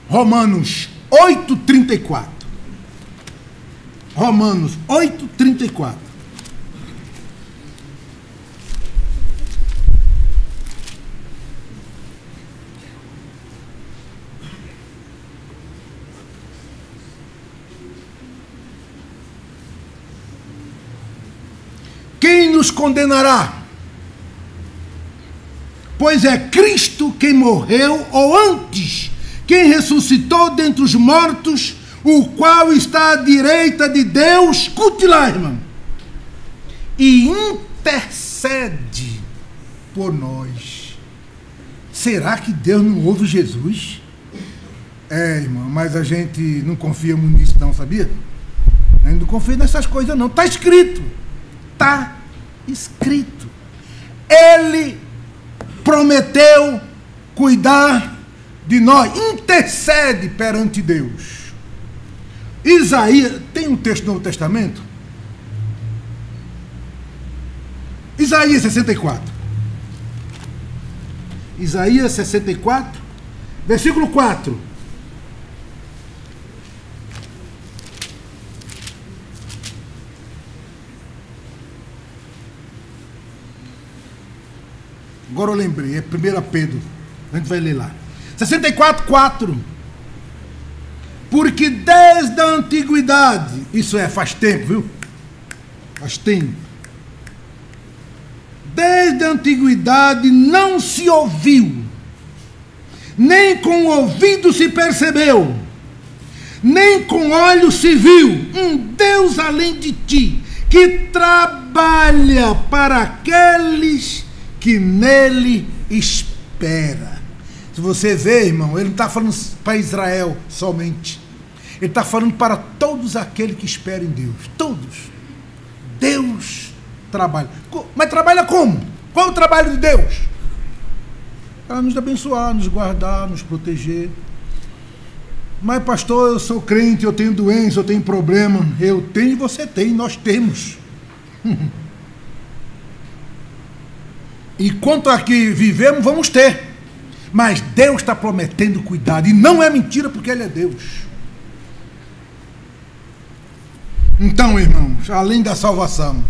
Romanos 8:34. Romanos 8:34. Quem nos condenará? Pois é Cristo quem morreu, ou antes, quem ressuscitou dentre os mortos, o qual está à direita de Deus, escute lá, irmão, e intercede por nós. Será que Deus não ouve Jesus? Irmão, mas a gente não confia muito nisso não, sabia? A gente não confia nessas coisas não. Está escrito. Está escrito. Ele prometeu cuidar de nós, intercede perante Deus. Isaías, tem um texto do Novo Testamento? Isaías 64. Isaías 64, versículo 4. Agora eu lembrei, é 1 Pedro. A gente vai ler lá. 64:4. Porque desde a antiguidade, isso faz tempo, viu? Faz tempo. desde a antiguidade não se ouviu, nem com o ouvido se percebeu, nem com olhos se viu um Deus além de ti, que trabalha para aqueles que nele espera. Se você vê, irmão, ele não está falando para Israel somente. Ele está falando para todos aqueles que esperam em Deus. Todos. Deus trabalha. Mas trabalha como? Qual é o trabalho de Deus? Para nos abençoar, nos guardar, nos proteger. Mas, pastor, eu sou crente, eu tenho doença, eu tenho problema. Eu tenho e você tem, nós temos. Enquanto aqui vivemos, vamos ter. Mas Deus está prometendo cuidado. E não é mentira, porque Ele é Deus. Então, irmãos, além da salvação,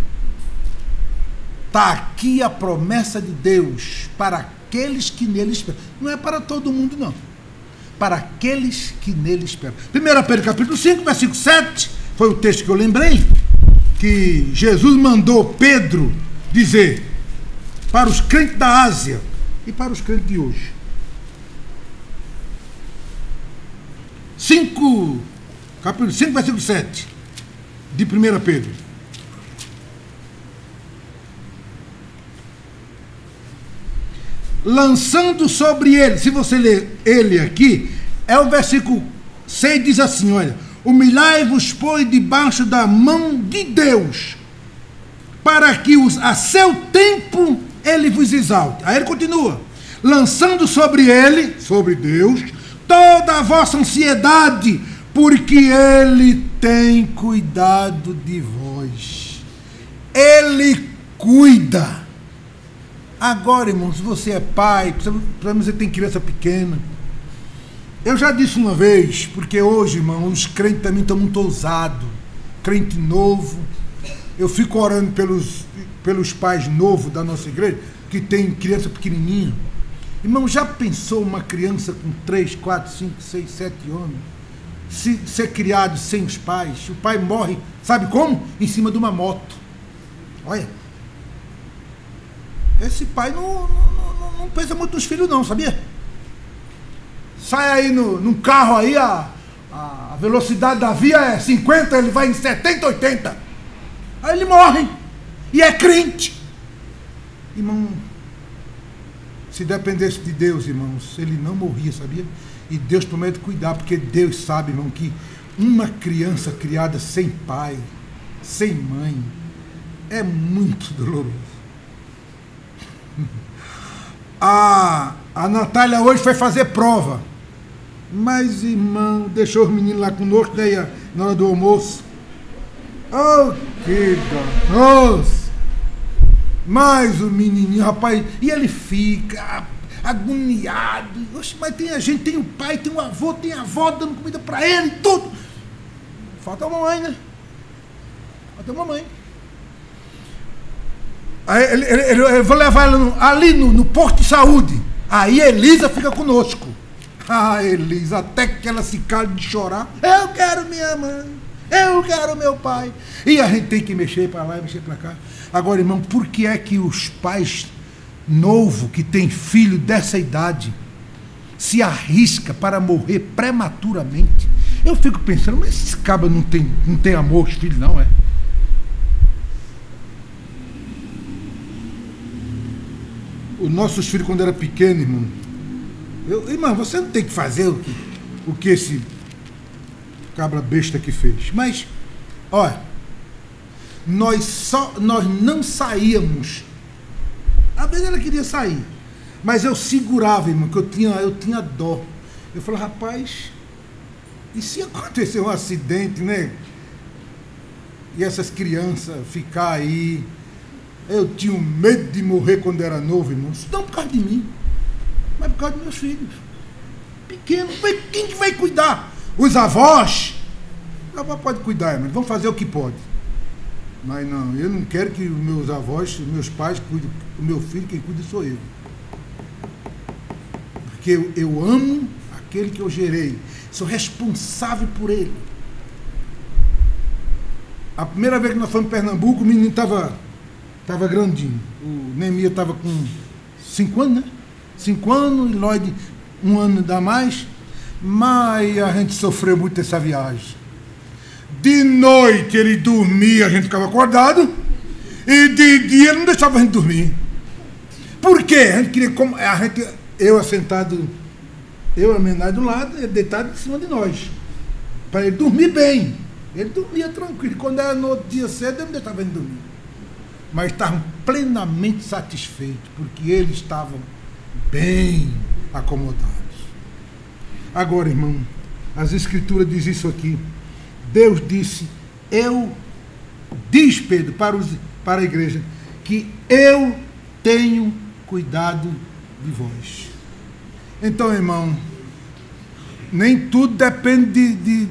está aqui a promessa de Deus para aqueles que nele esperam. Não é para todo mundo, não. Para aqueles que nele esperam. 1 Pedro capítulo 5, versículo 7, foi o texto que eu lembrei, que Jesus mandou Pedro dizer para os crentes da Ásia e para os crentes de hoje. 5, capítulo 5, versículo 7, de 1 Pedro. Lançando sobre ele, se você ler ele aqui, é o versículo 6, diz assim, olha, humilhai-vos, pois, debaixo da mão de Deus, para que a seu tempo ele vos exalte. Aí ele continua, lançando sobre ele, sobre Deus, toda a vossa ansiedade, porque ele tem cuidado de vós. Ele cuida. Agora, irmão, se você é pai, você tem criança pequena. Eu já disse uma vez, porque hoje, irmão, os crentes também estão muito ousados. Crente novo. Eu fico orando pelos pais novos da nossa igreja, que tem criança pequenininha. Irmão, já pensou uma criança com 3, 4, 5, 6, 7 anos ser criado sem os pais? O pai morre, sabe como? Em cima de uma moto. Olha. Esse pai não pensa muito nos filhos não, sabia? Sai aí num carro aí, a velocidade da via é 50, ele vai em 70, 80. Aí ele morre. E é crente. Irmão, se dependesse de Deus, irmãos, ele não morria, sabia? E Deus promete cuidar, porque Deus sabe, irmão, que uma criança criada sem pai, sem mãe, é muito doloroso. A Natália hoje foi fazer prova, mas, irmão, deixou os meninos lá conosco, daí na hora do almoço. Oh, que danoso! Mas o menininho, rapaz, e ele fica agoniado. Oxe, mas tem a gente, tem o pai, tem o avô, tem a avó dando comida pra ele, tudo. Falta a mamãe, né? Falta a mamãe. Aí eu vou levar ela ali no posto de saúde. Aí Elisa fica conosco. Ah, Elisa, até que ela se cale de chorar. Eu quero minha mãe, eu quero meu pai. E a gente tem que mexer para lá e mexer para cá. Agora, irmão, por que é que os pais novos que têm filho dessa idade se arrisca para morrer prematuramente? Eu fico pensando, mas esses cabas não tem amor, os filhos não, é? Os nossos filhos, quando era pequeno, irmão, irmão, você não tem que fazer o que esse cabra besta que fez. Mas, olha, nós não saíamos. Às vezes ela queria sair, mas eu segurava, irmão, que eu tinha dó. Eu falei, rapaz, e se acontecer um acidente, né? E essas crianças ficar aí. Eu tinha medo de morrer quando era novo, irmão. Não por causa de mim, mas por causa dos meus filhos. Pequeno, quem que vai cuidar? Os avós? O avô pode cuidar, irmão. Vão fazer o que pode. Mas não, eu não quero que os meus avós, os meus pais cuidem. O meu filho, quem cuida sou eu. Porque eu amo aquele que eu gerei. Sou responsável por ele. A primeira vez que nós fomos em Pernambuco, o menino estava Estava grandinho. O Neemias estava com 5 anos, né? 5 anos, e Lloyd 1 ano ainda mais. Mas a gente sofreu muito essa viagem. De noite ele dormia, a gente ficava acordado. E de dia não deixava a gente dormir. Por quê? A gente queria, eu assentado, eu a Menai do lado, ele deitado em cima de nós. Para ele dormir bem. Ele dormia tranquilo. Quando era no outro dia cedo, eu não deixava ele dormir. Mas estavam plenamente satisfeitos, porque eles estavam bem acomodados. Agora, irmão, as Escrituras dizem isso aqui. Deus disse, diz Pedro para a igreja, que eu tenho cuidado de vós. Então, irmão, nem tudo depende de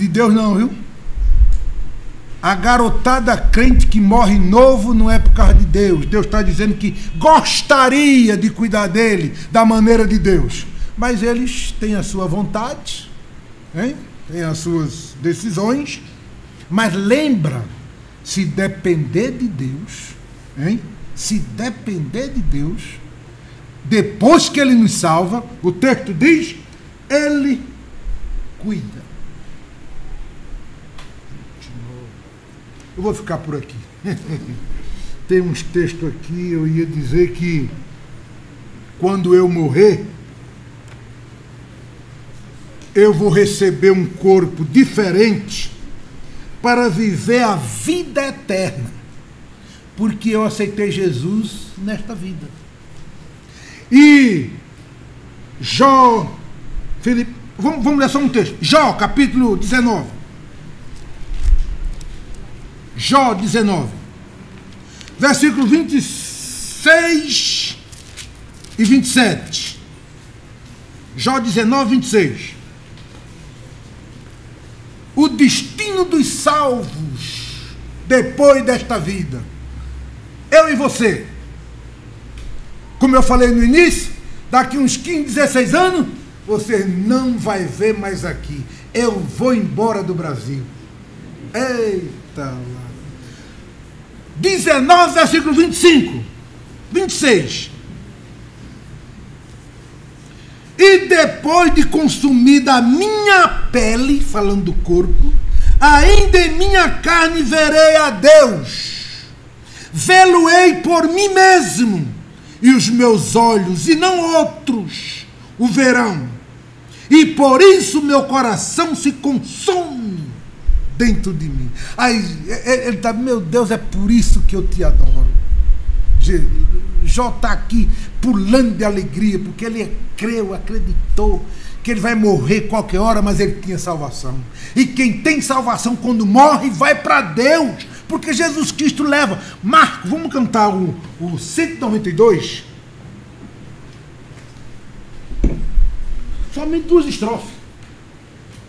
Deus não, viu? A garotada crente que morre novo não é por causa de Deus. Deus está dizendo que gostaria de cuidar dele da maneira de Deus. Mas eles têm a sua vontade, hein? Têm as suas decisões. Mas lembra, se depender de Deus, hein? Se depender de Deus, depois que ele nos salva, o texto diz, ele cuida. Eu vou ficar por aqui. Tem uns textos aqui, eu ia dizer que quando eu morrer, eu vou receber um corpo diferente para viver a vida eterna. Porque eu aceitei Jesus nesta vida. E Jó, Filipe, vamos ler só um texto. Jó, capítulo 19. Jó 19, versículos 26 e 27. Jó 19, 26. O destino dos salvos depois desta vida. Eu e você. Como eu falei no início, daqui uns 15, 16 anos, você não vai ver mais aqui. Eu vou embora do Brasil. Eita lá. 19, versículo 25, 26. E depois de consumida a minha pele, falando do corpo, ainda em minha carne verei a Deus. Vê-lo-ei por mim mesmo, e os meus olhos, e não outros, o verão. E por isso meu coração se consome dentro de mim. Aí ele está, meu Deus, é por isso que eu te adoro. Jó está aqui pulando de alegria, porque ele creu, acreditou que ele vai morrer qualquer hora, mas ele tinha salvação. E quem tem salvação quando morre vai para Deus, porque Jesus Cristo leva. Marco, vamos cantar o 192? Somente 2 estrofes.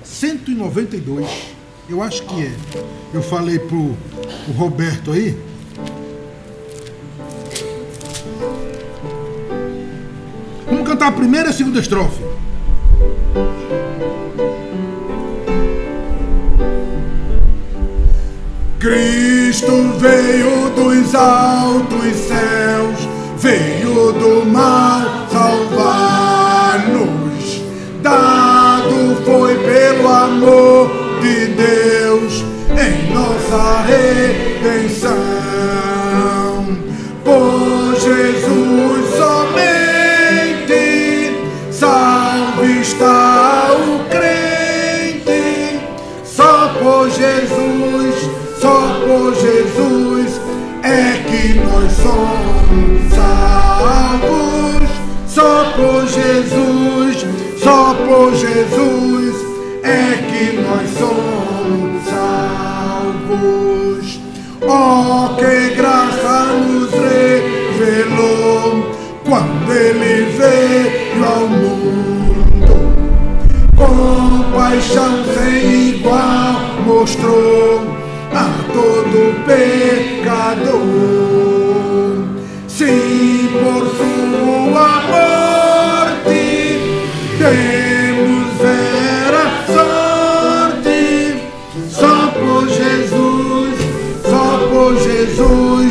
192. Eu acho que é. Eu falei pro Roberto aí. Vamos cantar a primeira e a segunda estrofe. Cristo veio dos altos céus, veio do mar salvar-nos. Dado foi pelo amor de Deus em nossa redenção. Por Jesus somente salve está o crente. Só por Jesus é que nós somos salvos. Só por Jesus é que nós somos salvos. Oh, que graça nos revelou quando Ele veio ao mundo. Compaixão sem igual mostrou a todo pecador. Sim, por sua morte temos vera sorte. Só por Jesus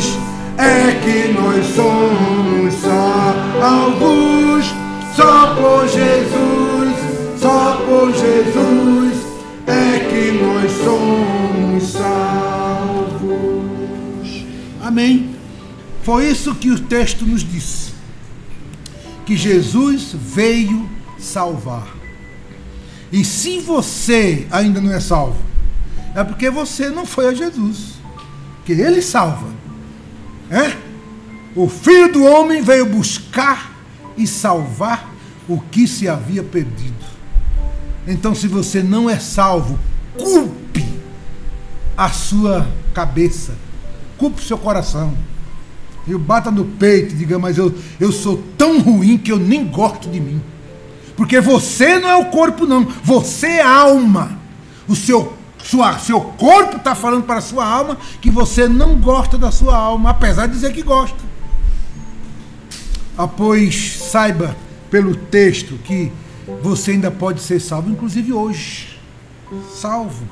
é que nós somos salvos. Só por Jesus, só por Jesus é que nós somos salvos. Amém? Foi isso que o texto nos disse. Que Jesus veio salvar. E se você ainda não é salvo, é porque você não foi a Jesus. Que Ele salva. O Filho do Homem veio buscar e salvar o que se havia perdido. Então, se você não é salvo, culpe a sua cabeça, culpe o seu coração. E bata no peito e diga, mas eu sou tão ruim que eu nem gosto de mim. Porque você não é o corpo, não. Você é a alma. Seu corpo está falando para a sua alma que você não gosta da sua alma, apesar de dizer que gosta. Pois saiba pelo texto que você ainda pode ser salvo, inclusive hoje. Salvo.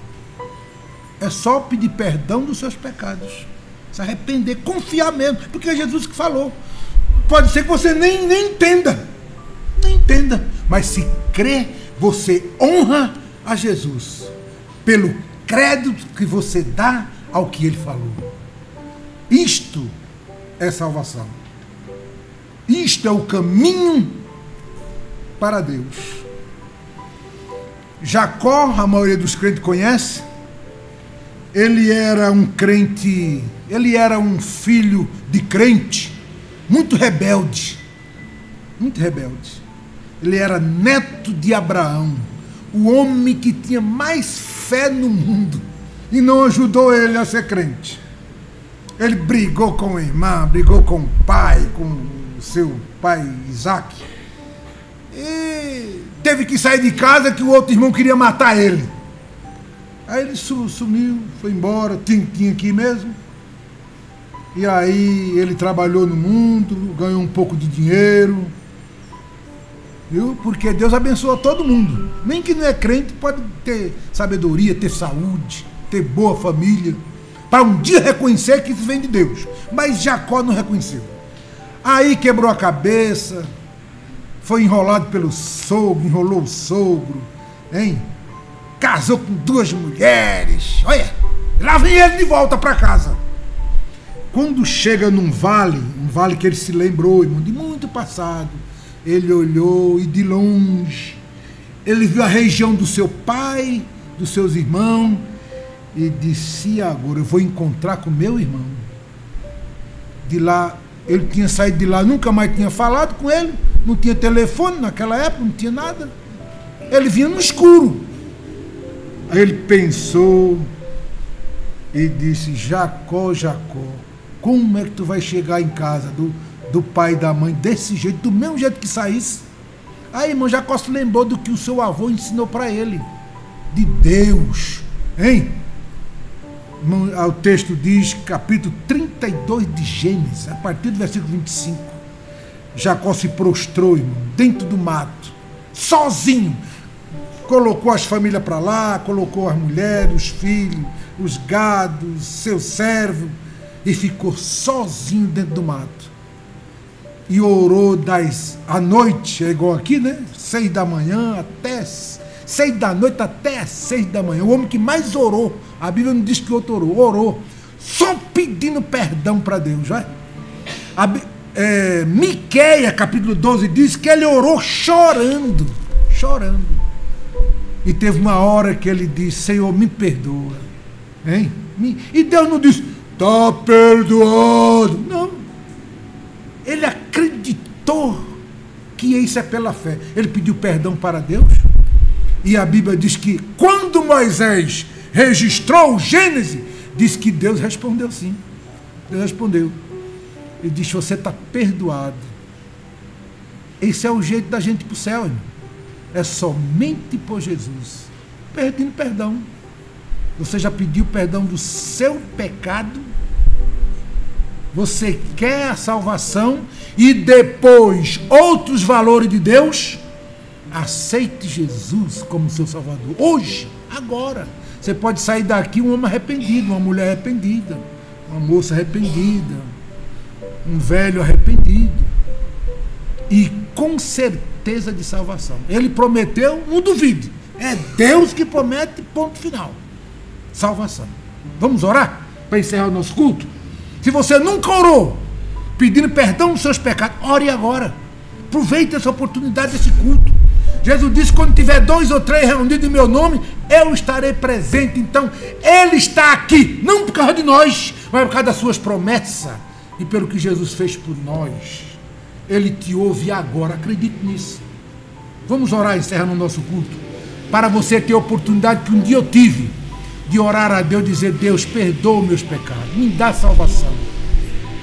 É só pedir perdão dos seus pecados. Se arrepender, confiar mesmo, porque é Jesus que falou. Pode ser que você nem entenda. Nem entenda. Mas se crê, você honra a Jesus pelo crédito que você dá ao que Ele falou. Isto é salvação. Isto é o caminho para Deus. Jacó, a maioria dos crentes conhece. Ele era um crente, ele era um filho de crente, muito rebelde. Muito rebelde. Ele era neto de Abraão, o homem que tinha mais fé no mundo, e não ajudou ele a ser crente. Ele brigou com a irmã, brigou com o pai, com o seu pai Isaac, e teve que sair de casa que o outro irmão queria matar ele. Aí ele sumiu, foi embora, tinha aqui mesmo. E aí ele trabalhou no mundo, ganhou um pouco de dinheiro, viu? Porque Deus abençoa todo mundo. Nem que não é crente pode ter sabedoria, ter saúde, ter boa família, para um dia reconhecer que isso vem de Deus. Mas Jacó não reconheceu. Aí quebrou a cabeça, foi enrolado pelo sogro, enrolou o sogro, hein? Casou com 2 mulheres. Olha, lá vem ele de volta para casa. Quando chega num vale que ele se lembrou, irmão, de muito passado, ele olhou e de longe ele viu a região do seu pai, dos seus irmãos, e disse: agora eu vou encontrar com meu irmão. De lá, ele tinha saído de lá, nunca mais tinha falado com ele, não tinha telefone naquela época, não tinha nada. Ele vinha no escuro. Aí ele pensou e disse: Jacó, Jacó, como é que tu vai chegar em casa do pai e da mãe desse jeito, do mesmo jeito que saísse? Aí, irmão, Jacó se lembrou do que o seu avô ensinou para ele, de Deus, hein? O texto diz, capítulo 32 de Gênesis, a partir do versículo 25. Jacó se prostrou, irmão, dentro do mato, sozinho. Colocou as famílias para lá, colocou as mulheres, os filhos, os gados, seu servo, e ficou sozinho dentro do mato. E orou à noite, é igual aqui, né? 6 da manhã até 6 da noite até 6 da manhã. O homem que mais orou, a Bíblia não diz que outro orou, só pedindo perdão para Deus, vai? Miqueias, capítulo 12, diz que ele orou chorando. E teve uma hora que ele disse: Senhor, me perdoa. Hein? E Deus não disse: está perdoado. Não. Ele acreditou que isso é pela fé. Ele pediu perdão para Deus. E a Bíblia diz que quando Moisés registrou o Gênesis, diz que Deus respondeu sim. Deus respondeu. Ele disse: você está perdoado. Esse é o jeito da gente ir para o céu, irmão. É somente por Jesus. Pedindo perdão. Você já pediu perdão do seu pecado? Você quer a salvação e depois outros valores de Deus? Aceite Jesus como seu Salvador. Hoje, agora. Você pode sair daqui um homem arrependido, uma mulher arrependida, uma moça arrependida. Um velho arrependido. E com certeza de salvação. Ele prometeu, não duvide. É Deus que promete, ponto final. Salvação. Vamos orar para encerrar o nosso culto? Se você nunca orou, pedindo perdão dos seus pecados, ore agora. Aproveite essa oportunidade desse culto. Jesus disse, quando tiver 2 ou 3 reunidos em meu nome, eu estarei presente. Então, Ele está aqui, não por causa de nós, mas por causa das suas promessas e pelo que Jesus fez por nós. Ele te ouve agora, acredite nisso. Vamos orar, encerrando o nosso culto, para você ter a oportunidade que um dia eu tive, de orar a Deus, dizer, Deus, perdoa meus pecados, me dá salvação.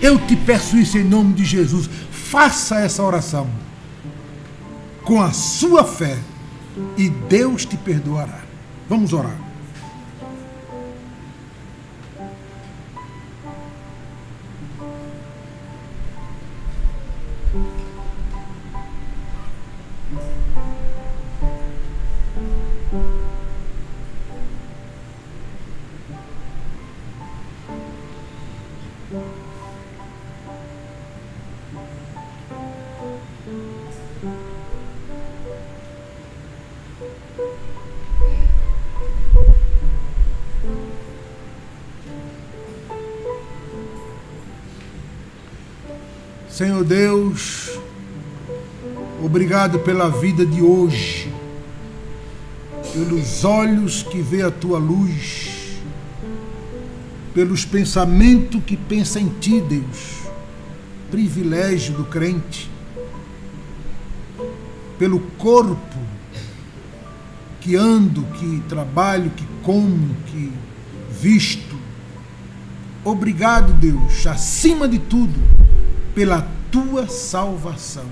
Eu te peço isso em nome de Jesus. Faça essa oração com a sua fé e Deus te perdoará. Vamos orar. Senhor Deus, obrigado pela vida de hoje, pelos olhos que vê a tua luz, pelos pensamentos que pensa em ti, Deus, privilégio do crente, pelo corpo que ando, que trabalho, que como, que visto. Obrigado, Deus, acima de tudo, pela tua salvação.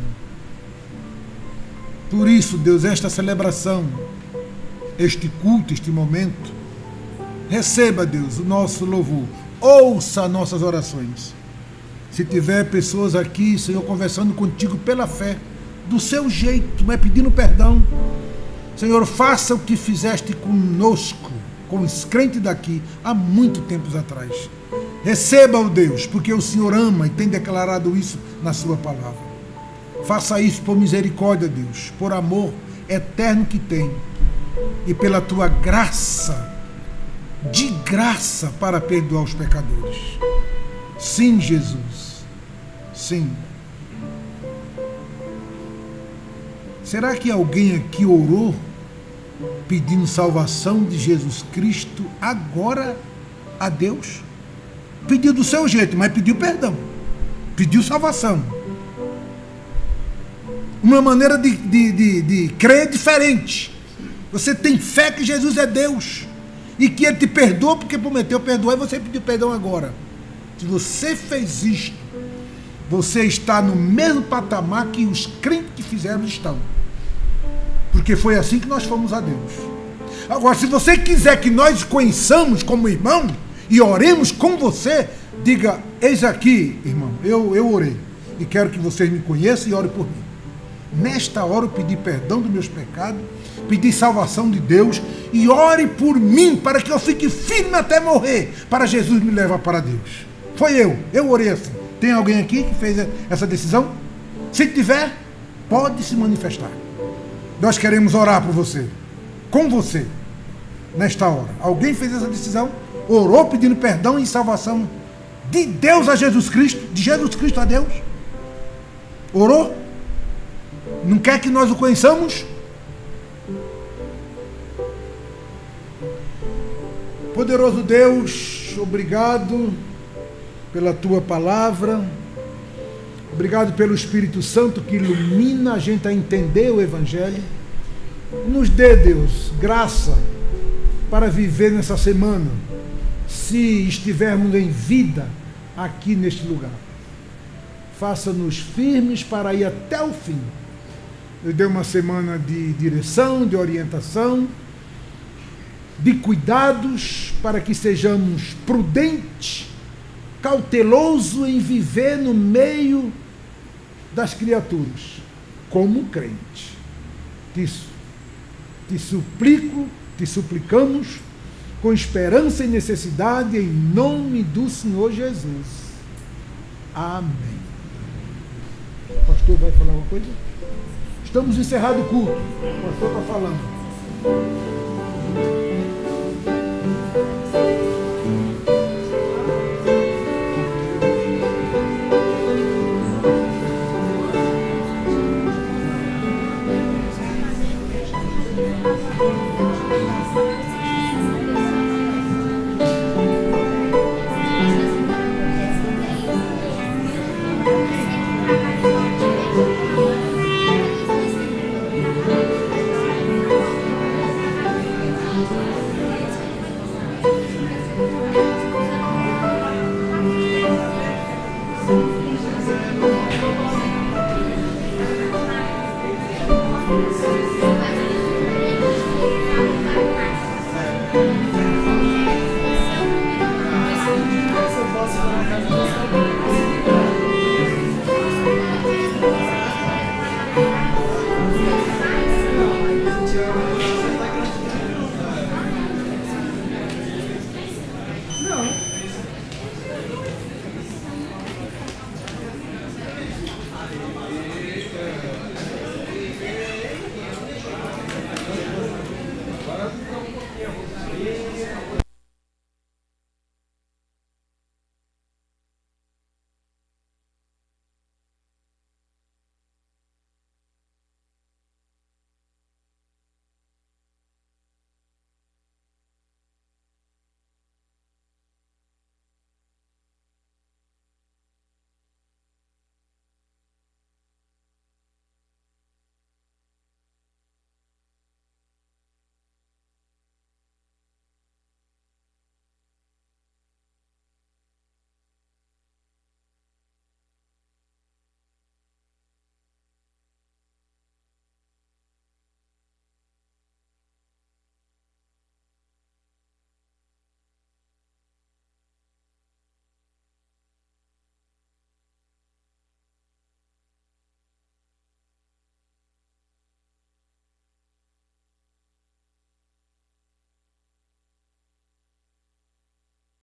Por isso, Deus, esta celebração, este culto, este momento, receba, Deus, o nosso louvor, ouça nossas orações. Se tiver pessoas aqui, Senhor, conversando contigo pela fé, do seu jeito, mas pedindo perdão, Senhor, faça o que fizeste conosco, com os crentes daqui, há muito tempos atrás. Receba-o, Deus, porque o Senhor ama e tem declarado isso na sua palavra. Faça isso por misericórdia, Deus, por amor eterno que tem e pela tua graça, de graça para perdoar os pecadores. Sim, Jesus, sim. Será que alguém aqui orou pedindo salvação de Jesus Cristo agora a Deus? Pediu do seu jeito, mas pediu perdão, pediu salvação. Uma maneira de crer diferente. Você tem fé que Jesus é Deus e que Ele te perdoa porque prometeu perdoar e você pediu perdão agora. Se você fez isto, você está no mesmo patamar que os crentes que fizeram estão, porque foi assim que nós fomos a Deus. Agora, se você quiser que nós conheçamos como irmão e oremos com você, diga, eis aqui, irmão, eu orei e quero que vocês me conheçam e orem por mim. Nesta hora eu pedi perdão dos meus pecados, pedi salvação de Deus e ore por mim para que eu fique firme até morrer, para Jesus me levar para Deus. Foi eu orei assim. Tem alguém aqui que fez essa decisão? Se tiver, pode se manifestar. Nós queremos orar por você, com você, nesta hora. Alguém fez essa decisão? Orou pedindo perdão e salvação de Deus a Jesus Cristo, de Jesus Cristo a Deus? Orou? Não quer que nós o conheçamos? Poderoso Deus, obrigado pela tua palavra, obrigado pelo Espírito Santo que ilumina a gente a entender o Evangelho. Nos dê, Deus, graça para viver nessa semana, se estivermos em vida aqui neste lugar. Faça-nos firmes para ir até o fim. Eu dei uma semana de direção, de orientação, de cuidados, para que sejamos prudentes, cautelosos em viver no meio das criaturas, como crente. Te suplico, te suplicamos, com esperança e necessidade, em nome do Senhor Jesus. Amém. O pastor vai falar alguma coisa? Estamos encerrado o culto. O pastor está falando.